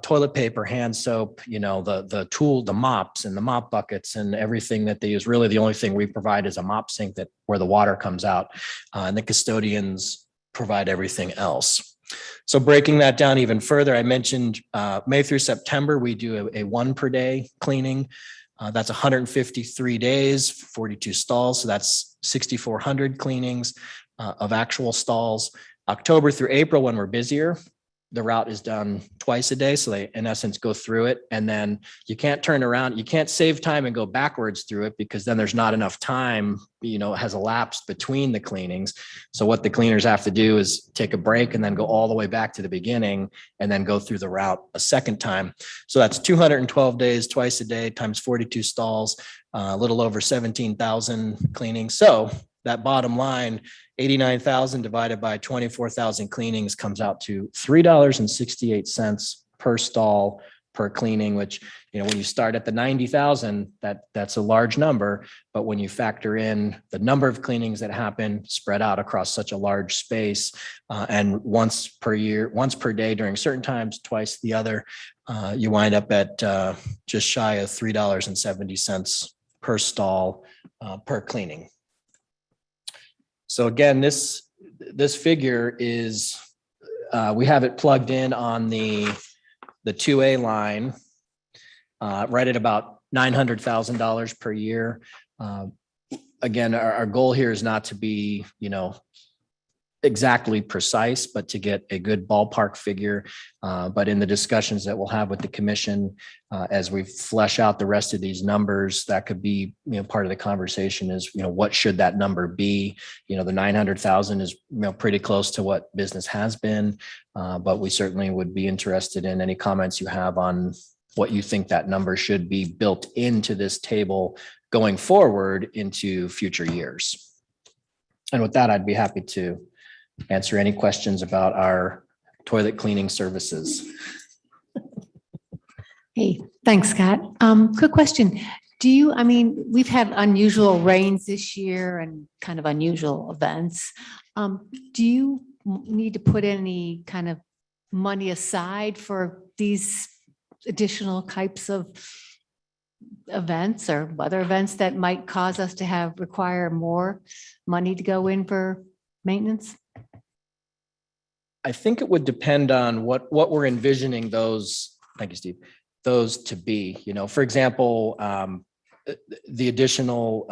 toilet paper, hand soap, you know, the tool, the mops and the mop buckets and everything that they use. Really, the only thing we provide is a mop sink that where the water comes out, and the custodians provide everything else. So breaking that down even further, I mentioned May through September, we do a 1 per day cleaning. That's 153 days, 42 stalls. So that's 6,400 cleanings of actual stalls. October through April, when we're busier, the route is done twice a day. So they, in essence, go through it. And then you can't turn around. You can't save time and go backwards through it because then there's not enough time, you know, has elapsed between the cleanings. So what the cleaners have to do is take a break and then go all the way back to the beginning and then go through the route a second time. So that's 212 days, twice a day, times 42 stalls, a little over 17,000 cleanings. So that bottom line, 89,000 divided by 24,000 cleanings comes out to $3.68 per stall per cleaning, which, you know, when you start at the 90,000, that's a large number. But when you factor in the number of cleanings that happen spread out across such a large space, and once per year, once per day during certain times, twice the other, you wind up at just shy of $3.70 per stall per cleaning. So again, this figure is, we have it plugged in on the 2A line, right at about $900,000 per year. Again, our goal here is not to be, you know, exactly precise, but to get a good ballpark figure. But in the discussions that we'll have with the commission, as we flesh out the rest of these numbers, that could be, you know, part of the conversation is, you know, what should that number be? You know, the 900,000 is, you know, pretty close to what business has been, but we certainly would be interested in any comments you have on what you think that number should be built into this table going forward into future years. And with that, I'd be happy to answer any questions about our toilet cleaning services. Hey, thanks, Scott. Quick question. Do you, I mean, we've had unusual rains this year and kind of unusual events. Do you need to put any kind of money aside for these additional types of events or weather events that might cause us to require more money to go in for maintenance? I think it would depend on what we're envisioning those, thank you, Steve, those to be. You know, for example, the additional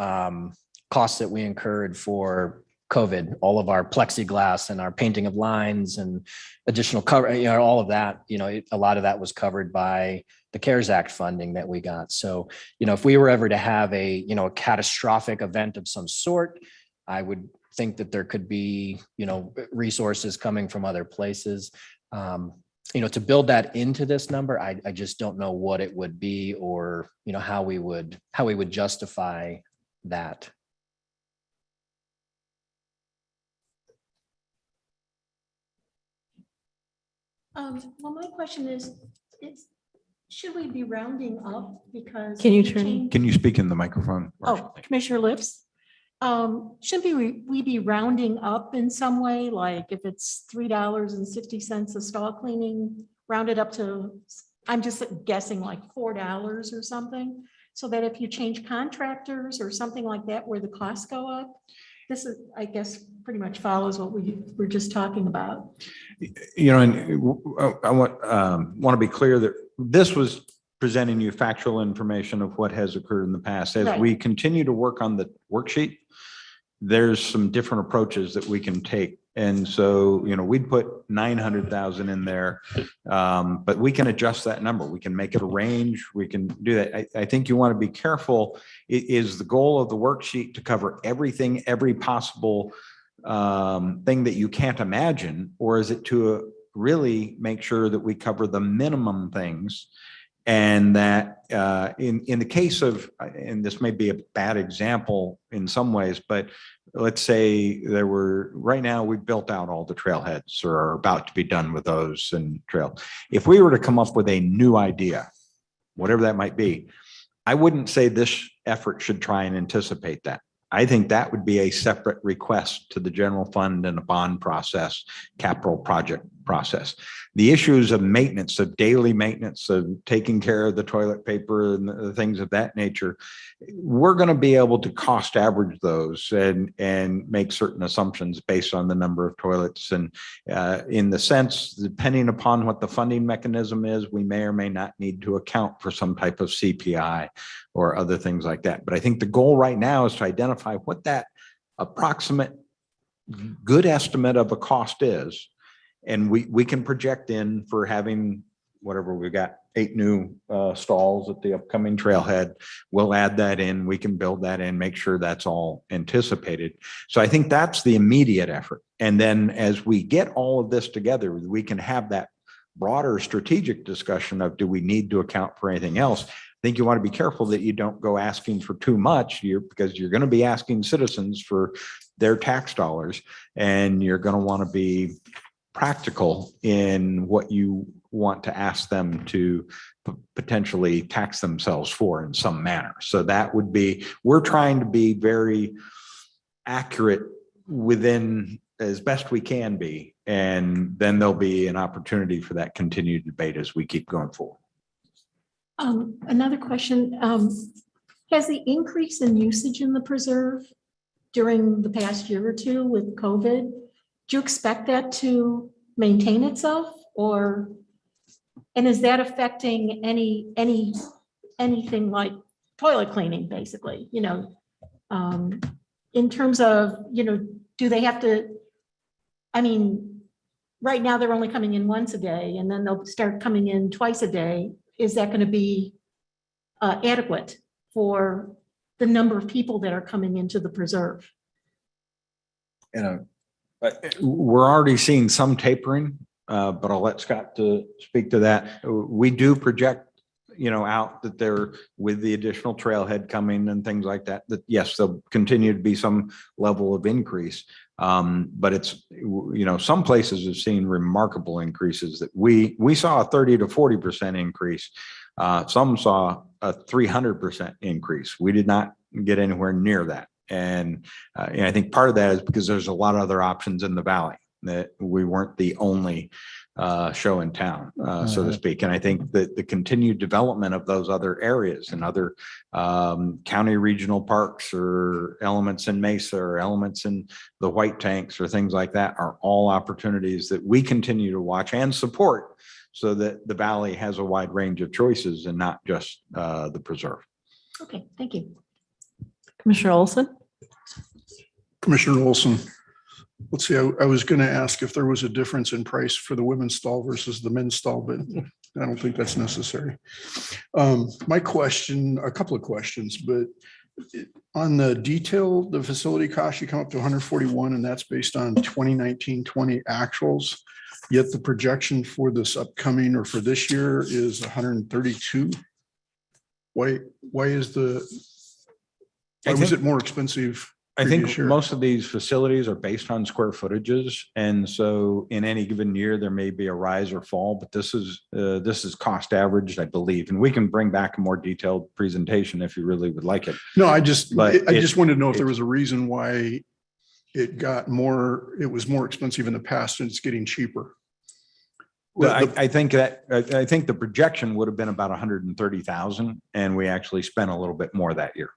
costs that we incurred for COVID, all of our plexiglass and our painting of lines and additional cover, you know, all of that, you know, a lot of that was covered by the CARES Act funding that we got. So, you know, if we were ever to have a catastrophic event of some sort, I would think that there could be, you know, resources coming from other places. You know, to build that into this number, I just don't know what it would be, or, you know, how we would justify that Well, my question is, should we be rounding up because? Can you we turn- changed- Can you speak in the microphone? Oh, Commissioner Lips? Shouldn't we be rounding up in some way? Like if it's $3.60 a stall cleaning, round it up to, I'm just guessing like $4 or something. So that if you change contractors or something like that where the costs go up, this is, I guess, pretty much follows what we were just talking about. You know, and I want to be clear that this was presenting you factual information of what has occurred in the past. As Right. we continue to work on the worksheet, there's some different approaches that we can take. And so, you know, we'd put 900,000 in there, but we can adjust that number. We can make it a range. We can do that. I think you want to be careful. Is the goal of the worksheet to cover everything, every possible thing that you can't imagine, or is it to really make sure that we cover the minimum things? And that in the case of, and this may be a bad example in some ways, but let's say right now we've built out all the trailheads or are about to be done with those and trail. If we were to come up with a new idea, whatever that might be, I wouldn't say this effort should try and anticipate that. I think that would be a separate request to the general fund and a bond process, capital project process. The issues of maintenance, of daily maintenance, of taking care of the toilet paper and the things of that nature, we're going to be able to cost average those and make certain assumptions based on the number of toilets. And in the sense, depending upon what the funding mechanism is, we may or may not need to account for some type of CPI or other things like that. But I think the goal right now is to identify what that approximate good estimate of a cost is. And we can project in for having whatever, we've got 8 new stalls at the upcoming trailhead. We'll add that in. We can build that in, make sure that's all anticipated. So I think that's the immediate effort. And then as we get all of this together, we can have that broader strategic discussion of, do we need to account for anything else? I think you want to be careful that you don't go asking for too much because you're going to be asking citizens for their tax dollars, and you're going to want to be practical in what you want to ask them to potentially tax themselves for in some manner. So that would be, we're trying to be very accurate within as best we can be. And then there'll be an opportunity for that continued debate as we keep going forward. Another question, has the increase in usage in the preserve during the past year or two with COVID, do you expect that to maintain itself, and is that affecting anything like toilet cleaning, basically, in terms of, do they have to, right now they're only coming in once a day and then they'll start coming in twice a day. Is that going to be adequate for the number of people that are coming into the preserve? We're already seeing some tapering, but I'll let Scott to speak to that. We do project, out that there, with the additional trailhead coming and things like that, that yes, there'll continue to be some level of increase. But it's, some places have seen remarkable increases that we saw a 30 to 40% increase. Some saw a 300% increase. We did not get anywhere near that. And I think part of that is because there's a lot of other options in the valley, that we weren't the only show in town, so to speak. And I think that the continued development of those other areas and other county regional parks or elements in Mesa or elements in the White Tanks or things like that are all opportunities that we continue to watch and support, so that the valley has a wide range of choices and not just the preserve. Okay, thank you. Commissioner Olson? Commissioner Olson, let's see, I was going to ask if there was a difference in price for the women's stall versus the men's stall, but I don't think that's necessary. My question, a couple of questions, but on the detail, the facility cost, you come up to 141, and that's based on 2019-20 actuals. Yet the projection for this upcoming or for this year is 132. Why was it more expensive I previous think year. most of these facilities are based on square footages. And so in any given year, there may be a rise or fall, but this is cost averaged, I believe. And we can bring back a more detailed presentation if you really would like it. No, I just But wanted to know if there was a reason why it was more expensive in the past and it's getting cheaper. Well, I think the projection would have been about 130,000 and we actually spent a little bit more that year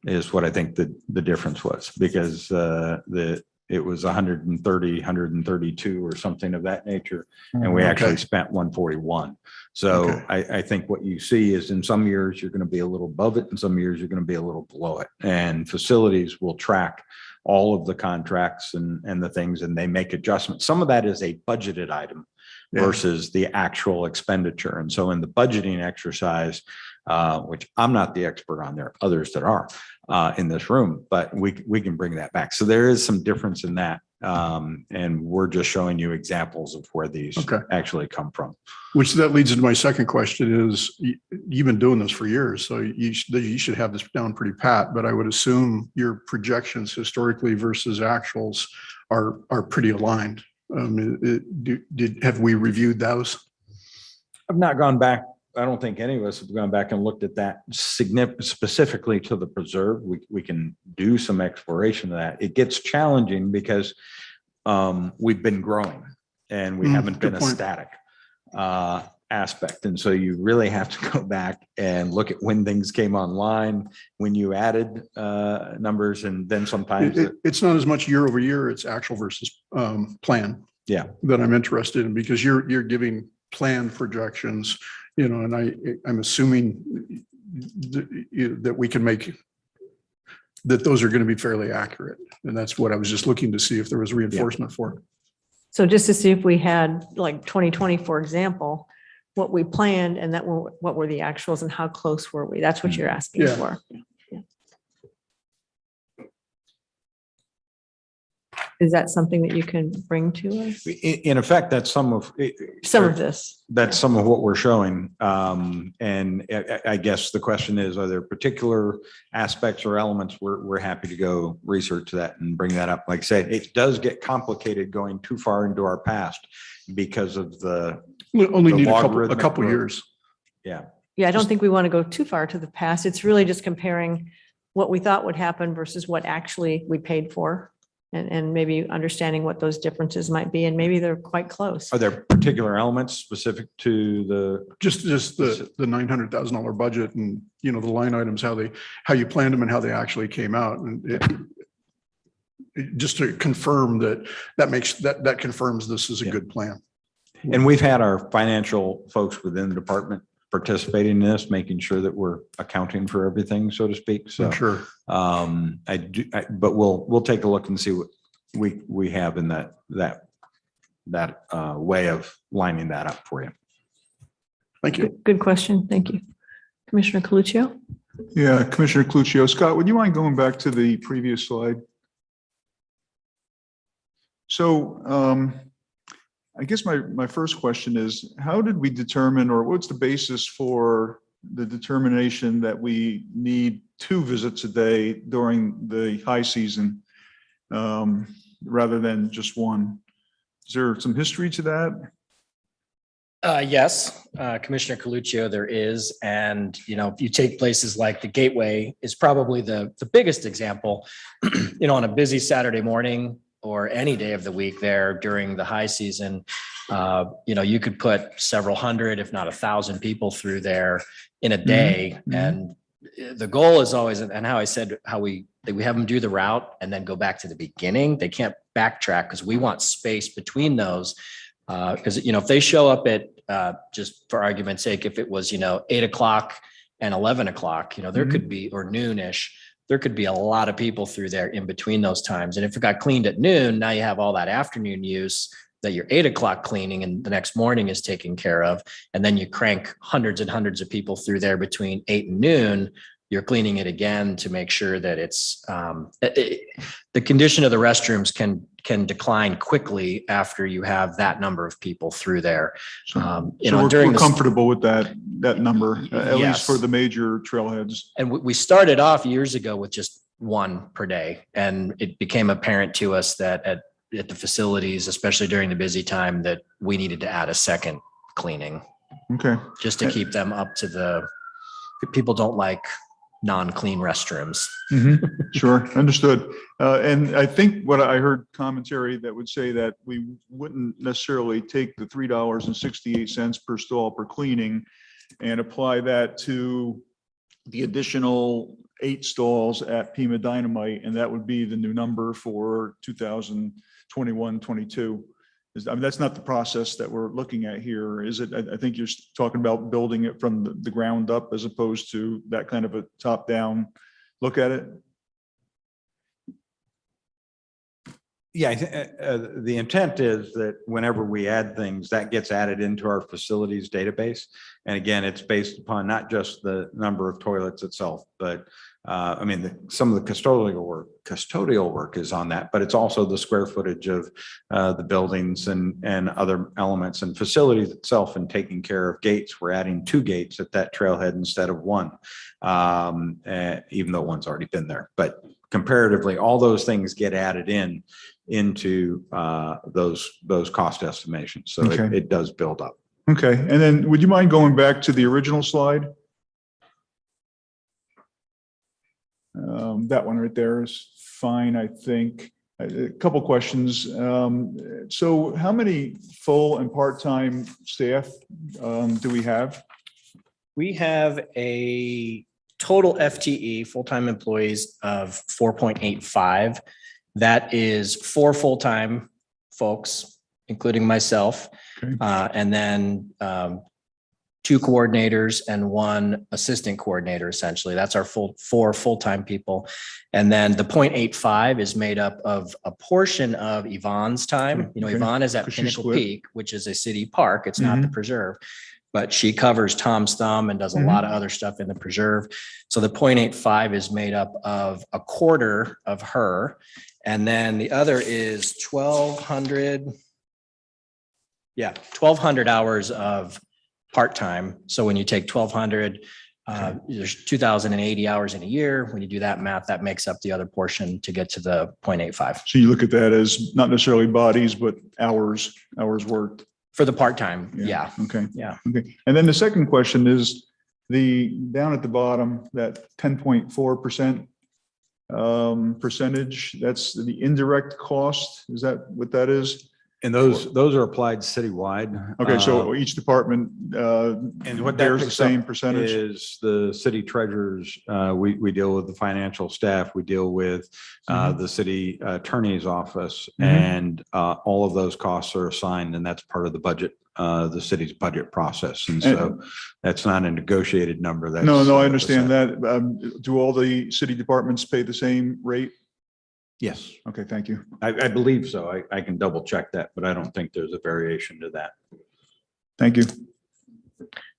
is what I think the difference was because it was 130, 132 or something of that nature. And we actually spent 141. So Okay. I think what you see is in some years, you're going to be a little above it. In some years, you're going to be a little below it. And facilities will track all of the contracts and the things, and they make adjustments. Some of that is a budgeted item versus the actual expenditure. And so in the budgeting exercise, which I'm not the expert on, there are others that are in this room, but we can bring that back. So there is some difference in that. And we're just showing you examples of where these actually come from. Which that leads into my second question is you've been doing this for years, so you should have this down pretty pat, but I would assume your projections historically versus actuals are pretty aligned. Have we reviewed those? I've not gone back. I don't think any of us have gone back and looked at that specifically to the preserve. We can do some exploration of that. It gets challenging because we've been growing and we haven't been a static aspect. And so you really have to go back and look at when things came online, when you added numbers, and then sometimes it's not as much year over year, it's actual versus plan. Yeah. That I'm interested in because you're giving plan projections, and I'm assuming that we can make that those are going to be fairly accurate. And that's what I was just looking to see if there was reinforcement for. So just to see if we had like 2020, for example, what we planned and what were the actuals and how close were we? That's what you're asking Yeah. for. Yeah. Is that something that you can bring to us? in effect, that's some of This. That's some of what we're showing. And I guess the question is, are there particular aspects or elements we're happy to go research that and bring that up? Like I said, it does get complicated going too far into our past because of We only the need a logarithmic couple growth. years. Yeah. Yeah, I don't think we want to go too far to the past. It's really just comparing what we thought would happen versus what actually we paid for. And maybe understanding what those differences might be, and maybe they're quite close. Are there particular elements specific to the? Just the $900,000 budget and, the line items, how you planned them and how they actually came out. And just to confirm that confirms this is a good plan. And we've had our financial folks within the department participating in this, making sure that we're accounting for everything, so to speak. So I'm sure. but we'll take a look and see what we have in that way of lining that up for you. Thank you. Good question. Thank you. Commissioner Coluccio? Yeah, Commissioner Cluccio. Scott, would you mind going back to the previous slide? So I guess my first question is, how did we determine, or what's the basis for the determination that we need 2 visits a day during the high season rather than just 1? Is there some history to that? Yes, Commissioner Coluccio, there is. And, if you take places like the Gateway is probably the biggest example, on a busy Saturday morning or any day of the week there during the high season, you could put several hundred, if not 1,000 people through there in a day. Mhm. And the goal is always, and how I said, we have them do the route and then go back to the beginning. They can't backtrack because we want space between those. Because, if they show up at, just for argument's sake, if it was, 8 o'clock and 11 o'clock, there could be, or noonish, there could be a lot of people through there in between those times. And if it got cleaned at noon, now you have all that afternoon use that your 8 o'clock cleaning and the next morning is taken care of. And then you crank hundreds and hundreds of people through there between 8 and noon. You're cleaning it again to make sure that it's the condition of the restrooms can decline quickly after you have that number of people through there. So we're comfortable with that number, at least Yes. for the major trailheads. And we started off years ago with just one per day. And it became apparent to us that at the facilities, especially during the busy time, that we needed to add a second cleaning Okay. just to keep them up to people don't like non-clean restrooms. Sure, understood. And I think what I heard commentary that would say that we wouldn't necessarily take the $3.68 per stall per cleaning and apply that to the additional 8 stalls at Pima Dynamite, and that would be the new number for 2021-22. I mean, that's not the process that we're looking at here, is it? I think you're talking about building it from the ground up as opposed to that kind of a top-down look at it. Yeah, the intent is that whenever we add things, that gets added into our facilities database. And again, it's based upon not just the number of toilets itself, but I mean, some of the custodial work is on that, but it's also the square footage of the buildings and other elements and facilities itself, and taking care of gates. We're adding 2 gates at that trailhead instead of 1, even though one's already been there. But comparatively, all those things get added into those cost estimations. So Okay. it does build up. Okay, and then would you mind going back to the original slide? That one right there is fine, I think. A couple questions. So how many full and part-time staff do we have? We have a total FTE, full-time employees, of 4.85. That is 4 full-time folks, including myself, Okay. and then 2 coordinators and 1 assistant coordinator, essentially. That's our 4 full-time people. And then the 0.85 is made up of a portion of Yvonne's time. You know, Okay. Yvonne is at Because she's Pinnacle split. Peak, which is a city park. It's not the preserve, but she covers Tom's Thumb and does a lot of other stuff in the preserve. So the 0.85 is made up of a quarter of her. And then the other is 1,200 hours of part-time. So when you take 1,200, there's 2,080 hours in a year. When you do that math, that makes up the other portion to get to the 0.85 So you look at that as not necessarily bodies, but hours worked. for the part-time. Yeah. Okay. Yeah. Okay. And then the second question is down at the bottom, that 10.4% percentage, that's the indirect cost. Is that what that is? And those are applied citywide. Okay, so each department And what that bears the picks up same percentage? is the city treasurers. We deal with the financial staff. We deal with the city attorney's office, and all of those costs are assigned, and that's part of the budget, the city's budget process. And so that's not a negotiated number. That's No, I understand that. Do all the city departments pay the same rate? Yes, Okay, thank you. I believe so. I can double check that, but I don't think there's a variation to that. Thank you.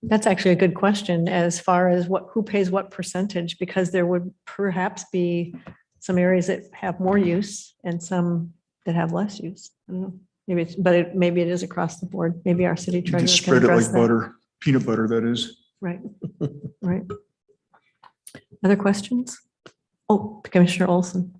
That's actually a good question as far as who pays what percentage, because there would perhaps be some areas that have more use and some that have less use. I don't know. Maybe it is across the board. Maybe our city You treasurer just can spread it address like that. butter, peanut butter, that is. Right, right. Other questions? Oh, Commissioner Olson.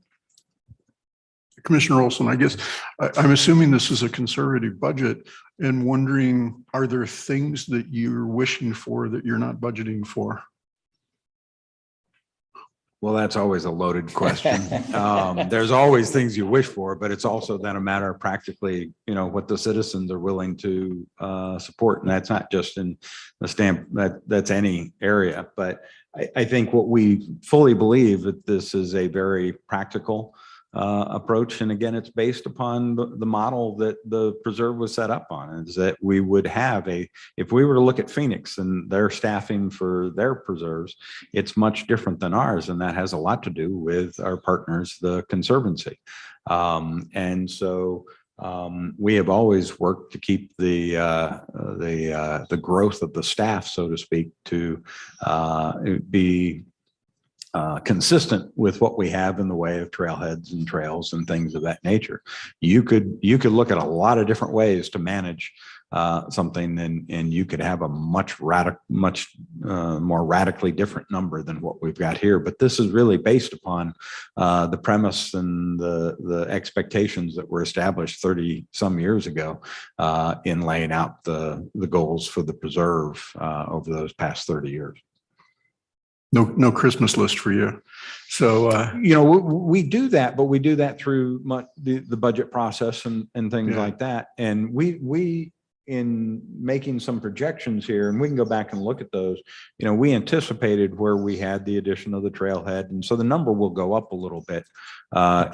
Commissioner Olson, I guess, I'm assuming this is a conservative budget and wondering, are there things that you're wishing for that you're not budgeting for? Well, that's always a loaded question. There's always things you wish for, but it's also then a matter of practically, what the citizens are willing to support. And that's not just in the stamp, that's any area. But I think what we fully believe that this is a very practical approach. And again, it's based upon the model that the preserve was set up on, is that we would have if we were to look at Phoenix and their staffing for their preserves, it's much different than ours. And that has a lot to do with our partners, the Conservancy. And so we have always worked to keep the growth of the staff, so to speak, to be consistent with what we have in the way of trailheads and trails and things of that nature. You could look at a lot of different ways to manage something, and you could have a much more radically different number than what we've got here. But this is really based upon the premise and the expectations that were established 30 some years ago in laying out the goals for the preserve over those past 30 years. No Christmas list for you. So, We do that, but we do that through the budget process and things Yeah. like that. And we in making some projections here, and we can go back and look at those, we anticipated where we had the addition of the trailhead. And so the number will go up a little bit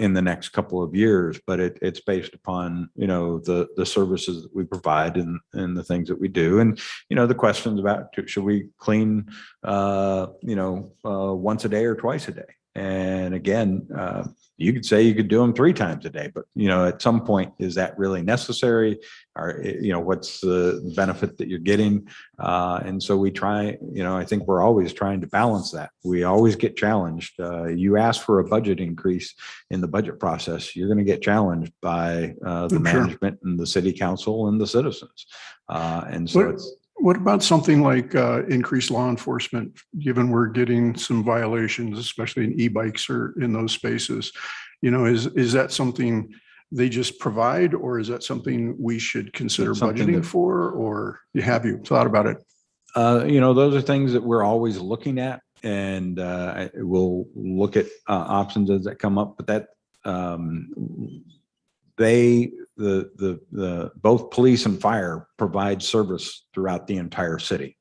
in the next couple of years, but it's based upon, the services that we provide and the things that we do. And, the questions about, should we clean, once a day or twice a day? And again, you could say you could do them 3 times a day, but at some point, is that really necessary? Or what's the benefit that you're getting? And so we try. I think we're always trying to balance that. We always get challenged. You ask for a budget increase in the budget process, you're going to get challenged by the Sure. management and the city council and the citizens. And so it's. What about something like increased law enforcement, given we're getting some violations, especially in e-bikes or in those spaces? Is that something they just provide, or is that something we should consider It's something budgeting that- for, or have you thought about it? Those are things that we're always looking at, and we'll look at options as that come up. But that both police and fire provide service throughout the entire city.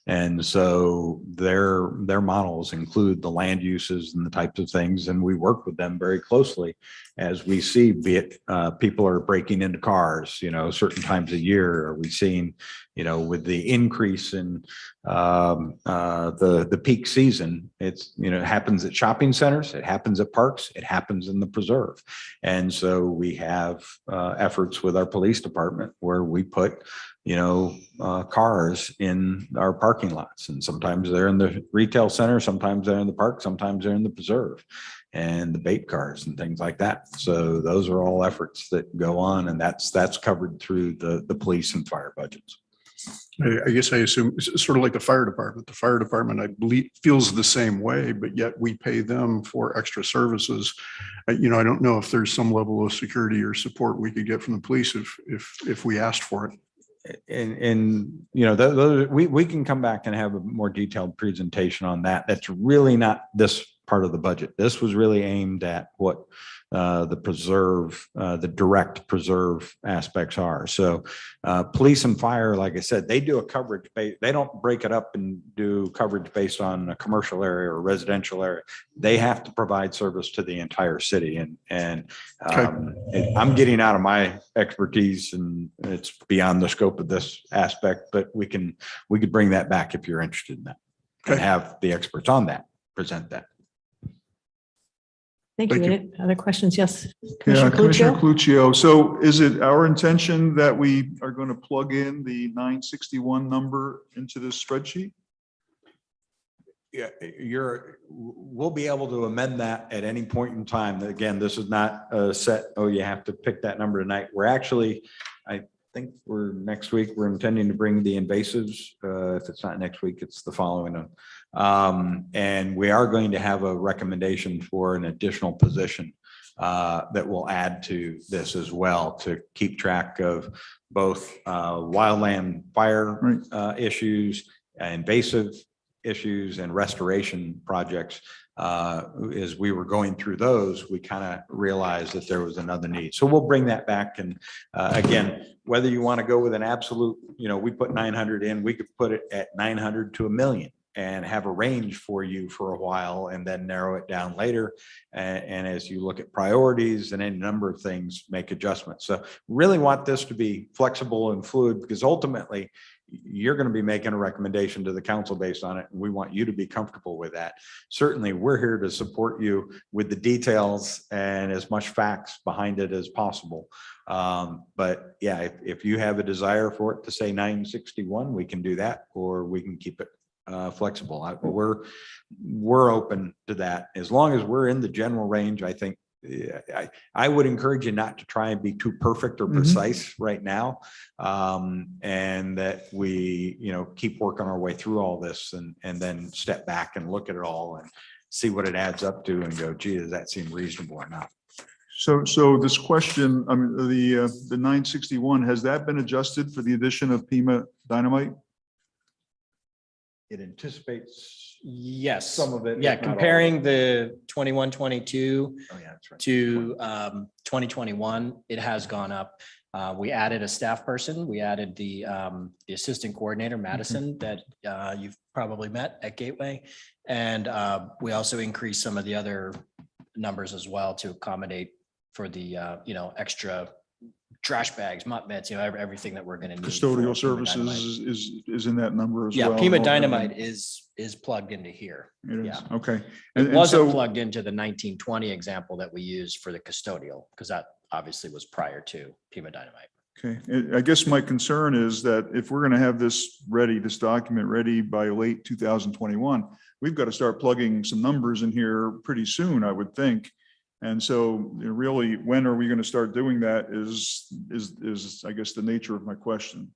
And so their models include the land uses and the types of things, and we work with them very closely as we see, be it people are breaking into cars, certain times a year. Are we seeing, with the increase in the peak season, it happens at shopping centers, it happens at parks, it happens in the preserve. And so we have efforts with our police department where we put cars in our parking lots, and sometimes they're in the retail center, sometimes they're in the park, sometimes they're in the preserve, and the bait cars and things like that. So those are all efforts that go on, and that's covered through the police and fire budgets. I guess I assume it's sort of like the fire department. The fire department, I believe, feels the same way, but yet we pay them for extra services. I don't know if there's some level of security or support we could get from the police if we asked for it. And we can come back and have a more detailed presentation on that. That's really not this part of the budget. This was really aimed at what the preserve, the direct preserve aspects are. So police and fire, like I said, they do a coverage. They don't break it up and do coverage based on a commercial area or residential area. They have to provide service to the entire city. And I'm getting out of my expertise, and it's beyond the scope of this aspect, but we could bring that back if you're interested in that and have the experts on that present that. Thank you. Thank you. Any other questions? Yes. Yeah, Commissioner Clucio? Clucio. So is it our intention that we are going to plug in the 961 number into this spreadsheet? Yeah, we'll be able to amend that at any point in time. Again, this is not a set, you have to pick that number tonight. We're actually, I think next week, we're intending to bring the invasives. If it's not next week, it's the following one. And we are going to have a recommendation for an additional position that will add to this as well, to keep track of both wildland fire issues, invasive issues, and restoration projects. As we were going through those, we kind of realized that there was another need. So we'll bring that back. And again, whether you want to go with an absolute, we put 900 in, we could put it at 900 to $1 million and have a range for you for a while and then narrow it down later. And as you look at priorities and any number of things, make adjustments. So really want this to be flexible and fluid, because ultimately you're going to be making a recommendation to the council based on it. And we want you to be comfortable with that. Certainly, we're here to support you with the details and as much facts behind it as possible. But yeah, if you have a desire for it to say 961, we can do that, or we can keep it flexible. We're open to that. As long as we're in the general range, I think yeah, I would encourage you not to try and be too perfect or Mhm. precise right now. And that we, keep working our way through all this and then step back and look at it all and see what it adds up to and go, gee, does that seem reasonable or not? So this question, I mean, the 961, has that been adjusted for the addition of Pima Dynamite? It anticipates. Yes. Some of it, Yeah, if not all of comparing the 21-22 Oh, yeah, that's right. to 2021, it has gone up. We added a staff person. We added the assistant coordinator, Madison, that you've probably met at Gateway. And we also increased some of the other numbers as well to accommodate for the, extra trash bags, mutt mitts, everything that we're going to need. for Custodial Pima Dynamite. services is in that number as well. Yeah, Pima Dynamite is plugged into here. It is, yeah. okay. It And wasn't so, plugged into the 1920 example that we used for the custodial, because that obviously was prior to Pima Dynamite. okay, I guess my concern is that if we're going to have this ready, this document ready by late 2021, we've got to start plugging some numbers in here pretty soon, I would think. And so really, when are we going to start doing that is, I guess, the nature of my question.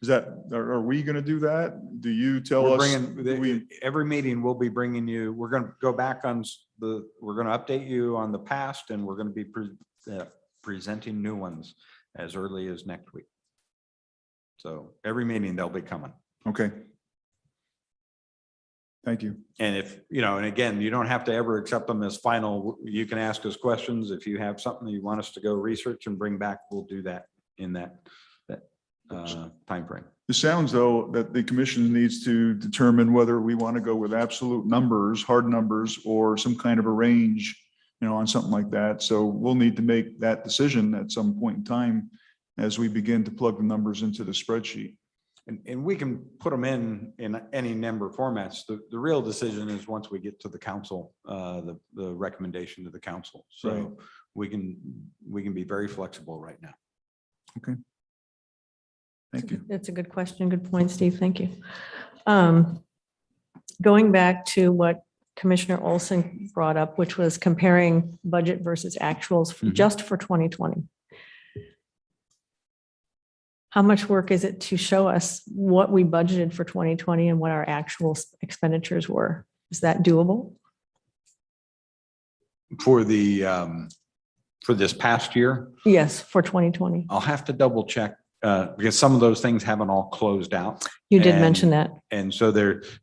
Is that, are we going to do that? Do you tell We're us? bringing, every meeting we'll be bringing you, we're going to go back on we're going to update you on the past, and we're going to be presenting new ones as early as next week. So every meeting they'll be coming. Okay. Thank you. And if, and again, you don't have to ever accept them as final. You can ask us questions. If you have something you want us to go research and bring back, we'll do that in that timeframe. It sounds though that the commission needs to determine whether we want to go with absolute numbers, hard numbers, or some kind of a range, on something like that. So we'll need to make that decision at some point in time as we begin to plug the numbers into the spreadsheet. And we can put them in any number of formats. The real decision is once we get to the council, the recommendation to the council. So Right. we can be very flexible right now. Okay. Thank you. That's a good question. Good point, Steve. Thank you. Going back to what Commissioner Olson brought up, which was comparing budget versus actuals just for 2020. How much work is it to show us what we budgeted for 2020 and what our actual expenditures were? Is that doable? For this past year, Yes, for 2020. I'll have to double check because some of those things haven't all closed out. You did And- mention that. And so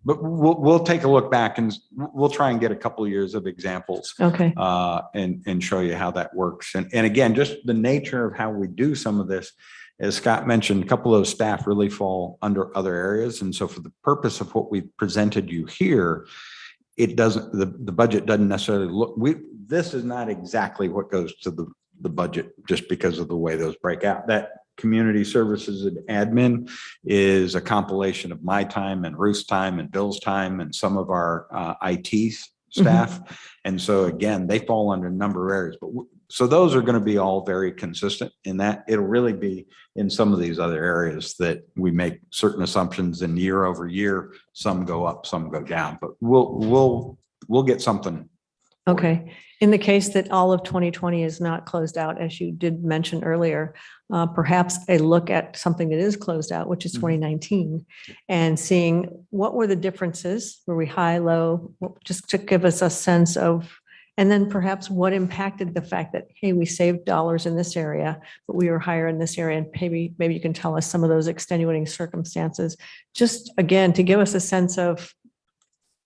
but we'll take a look back and we'll try and get a couple of years of examples Okay. and show you how that works. And again, just the nature of how we do some of this, as Scott mentioned, a couple of those staff really fall under other areas. And so for the purpose of what we presented you here, it doesn't, the budget doesn't necessarily look, this is not exactly what goes to the budget just because of the way those break out. That community services and admin is a compilation of my time and Ruth's time and Bill's time and some of our IT staff. And so again, they fall under a number of areas, but so those are going to be all very consistent in that it'll really be in some of these other areas that we make certain assumptions and year over year, some go up, some go down, but we'll get something. Okay. In the case that all of 2020 is not closed out, as you did mention earlier, perhaps a look at something that is closed out, which is 2019, and seeing what were the differences, were we high, low, just to give us a sense of, and then perhaps what impacted the fact that, hey, we saved dollars in this area, but we were higher in this area, and maybe you can tell us some of those extenuating circumstances, just again, to give us a sense of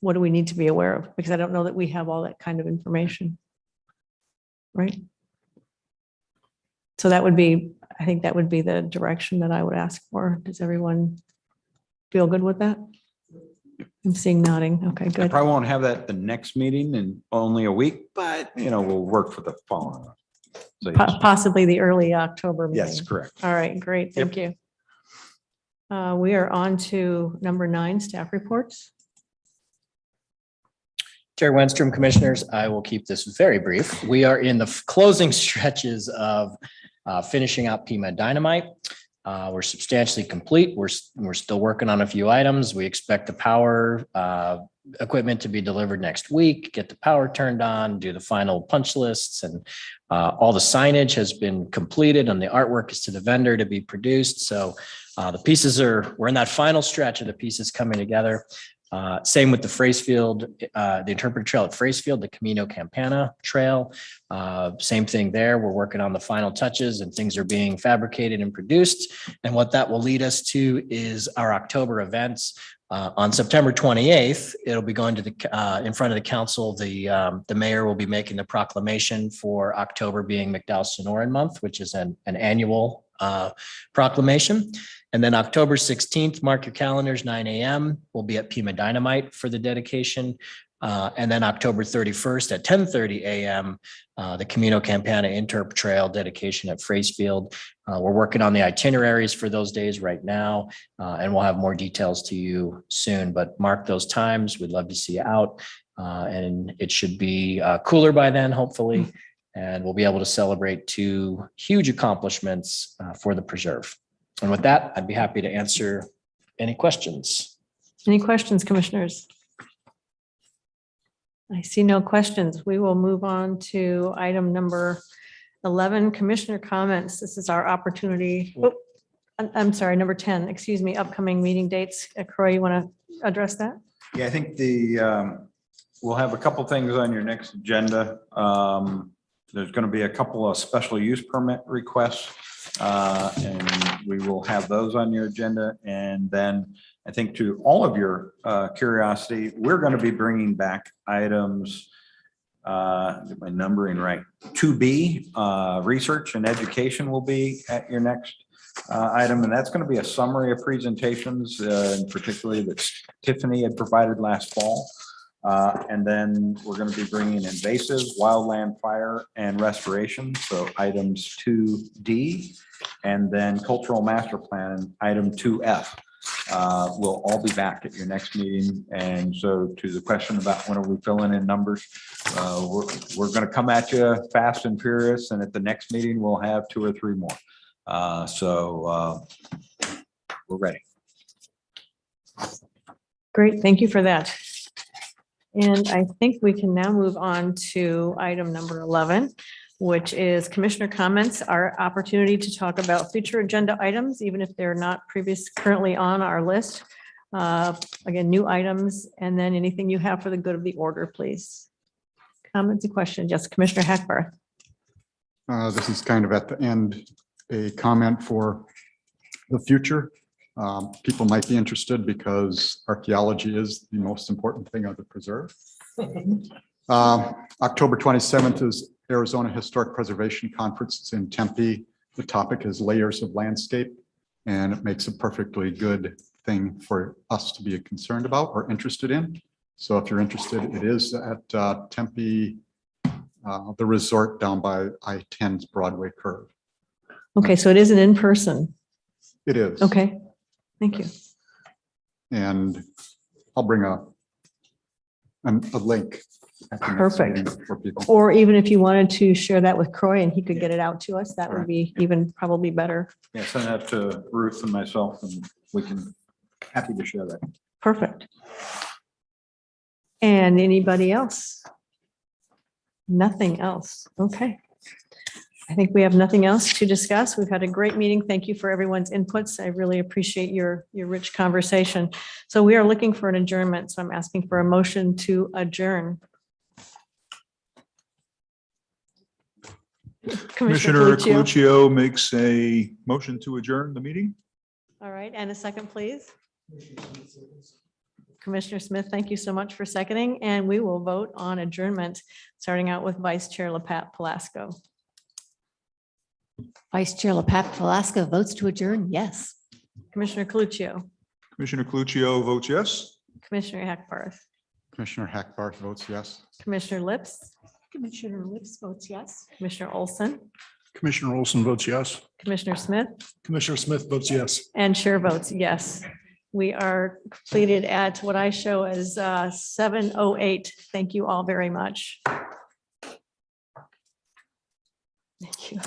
what do we need to be aware of? Because I don't know that we have all that kind of information. Right? So that would be, I think that would be the direction that I would ask for. Does everyone feel good with that? I'm seeing nodding. Okay, I good. probably won't have that the next meeting in only a week, but we'll work for the following one. So yes. Possibly the early October meeting. Yes, correct. All right, great. Thank you. We are on to number 9, staff reports. Chair Wenstrom, commissioners, I will keep this very brief. We are in the closing stretches of finishing up Pima Dynamite. We're substantially complete. We're still working on a few items. We expect the power equipment to be delivered next week, get the power turned on, do the final punch lists, and all the signage has been completed and the artwork is to the vendor to be produced. So we're in that final stretch of the pieces coming together. Same with the Fracefield, the interpretive trail at Fracefield, the Camino Campana trail. Same thing there. We're working on the final touches and things are being fabricated and produced. And what that will lead us to is our October events. On September 28th, it'll be going to in front of the council. The mayor will be making the proclamation for October being McDowell Sonoran month, which is an annual proclamation. And then October 16th, mark your calendars, 9 a.m. We'll be at Pima Dynamite for the dedication. And then October 31st at 10:30 a.m., the Camino Campana Interp Trail dedication at Fracefield. We're working on the itineraries for those days right now, and we'll have more details to you soon. But mark those times. We'd love to see you out. And it should be cooler by then, hopefully. And we'll be able to celebrate 2 huge accomplishments for the preserve. And with that, I'd be happy to answer any questions. Any questions, commissioners? I see no questions. We will move on to item number 11, commissioner comments. This is our opportunity. Oh, I'm sorry, number 10, excuse me, upcoming meeting dates. Croy, you want to address that? Yeah, I think we'll have a couple things on your next agenda. There's going to be a couple of special use permit requests, and we will have those on your agenda. And then I think to all of your curiosity, we're going to be bringing back items, get my numbering right, 2B, research and education will be at your next item. And that's going to be a summary of presentations, particularly that Tiffany had provided last fall. And then we're going to be bringing invasives, wildland fire and restoration. So items 2D, and then cultural master plan, item 2F. We'll all be back at your next meeting. And so to the question about when are we filling in numbers, we're going to come at you fast and furious. And at the next meeting, we'll have 2 or 3 more. So we're ready. Great, thank you for that. And I think we can now move on to item number 11, which is commissioner comments, our opportunity to talk about future agenda items, even if they're not currently on our list. Again, new items, and then anything you have for the good of the order, please. Comments and questions? Yes, Commissioner Hackbarth. This is kind of at the end, a comment for the future. People might be interested because archaeology is the most important thing of the preserve. October 27th is Arizona Historic Preservation Conference. It's in Tempe. The topic is layers of landscape, and it makes a perfectly good thing for us to be concerned about or interested in. So if you're interested, it is at Tempe, the resort down by I-10's Broadway curve. Okay, so it isn't in person. It is. Okay, thank you. And I'll bring a link. at the next Perfect. meeting for people. Or even if you wanted to share that with Croy and he could get it out to us, that would be even probably better. Yeah, send that to Ruth and myself, and we can, happy to share that. Perfect. And anybody else? Nothing else. Okay. I think we have nothing else to discuss. We've had a great meeting. Thank you for everyone's inputs. I really appreciate your rich conversation. So we are looking for an adjournment. So I'm asking for a motion to adjourn. Commissioner Coluccio. Coluccio makes a motion to adjourn the meeting. All right, and a second, please. Commissioner Smith, thank you so much for seconding, and we will vote on adjournment, starting out with Vice Chair LaPat Palasco. Vice Chair LaPat Velasco votes to adjourn, yes. Commissioner Coluccio, Commissioner Coluccio votes yes. Commissioner Hackbarth, Commissioner Hackbarth votes yes. Commissioner Lips, Commissioner Lips votes yes. Commissioner Olson, Commissioner Olson votes yes. Commissioner Smith, Commissioner Smith votes yes. and Chair votes yes. We are completed at what I show as 7:08. Thank you all very much. Thank you.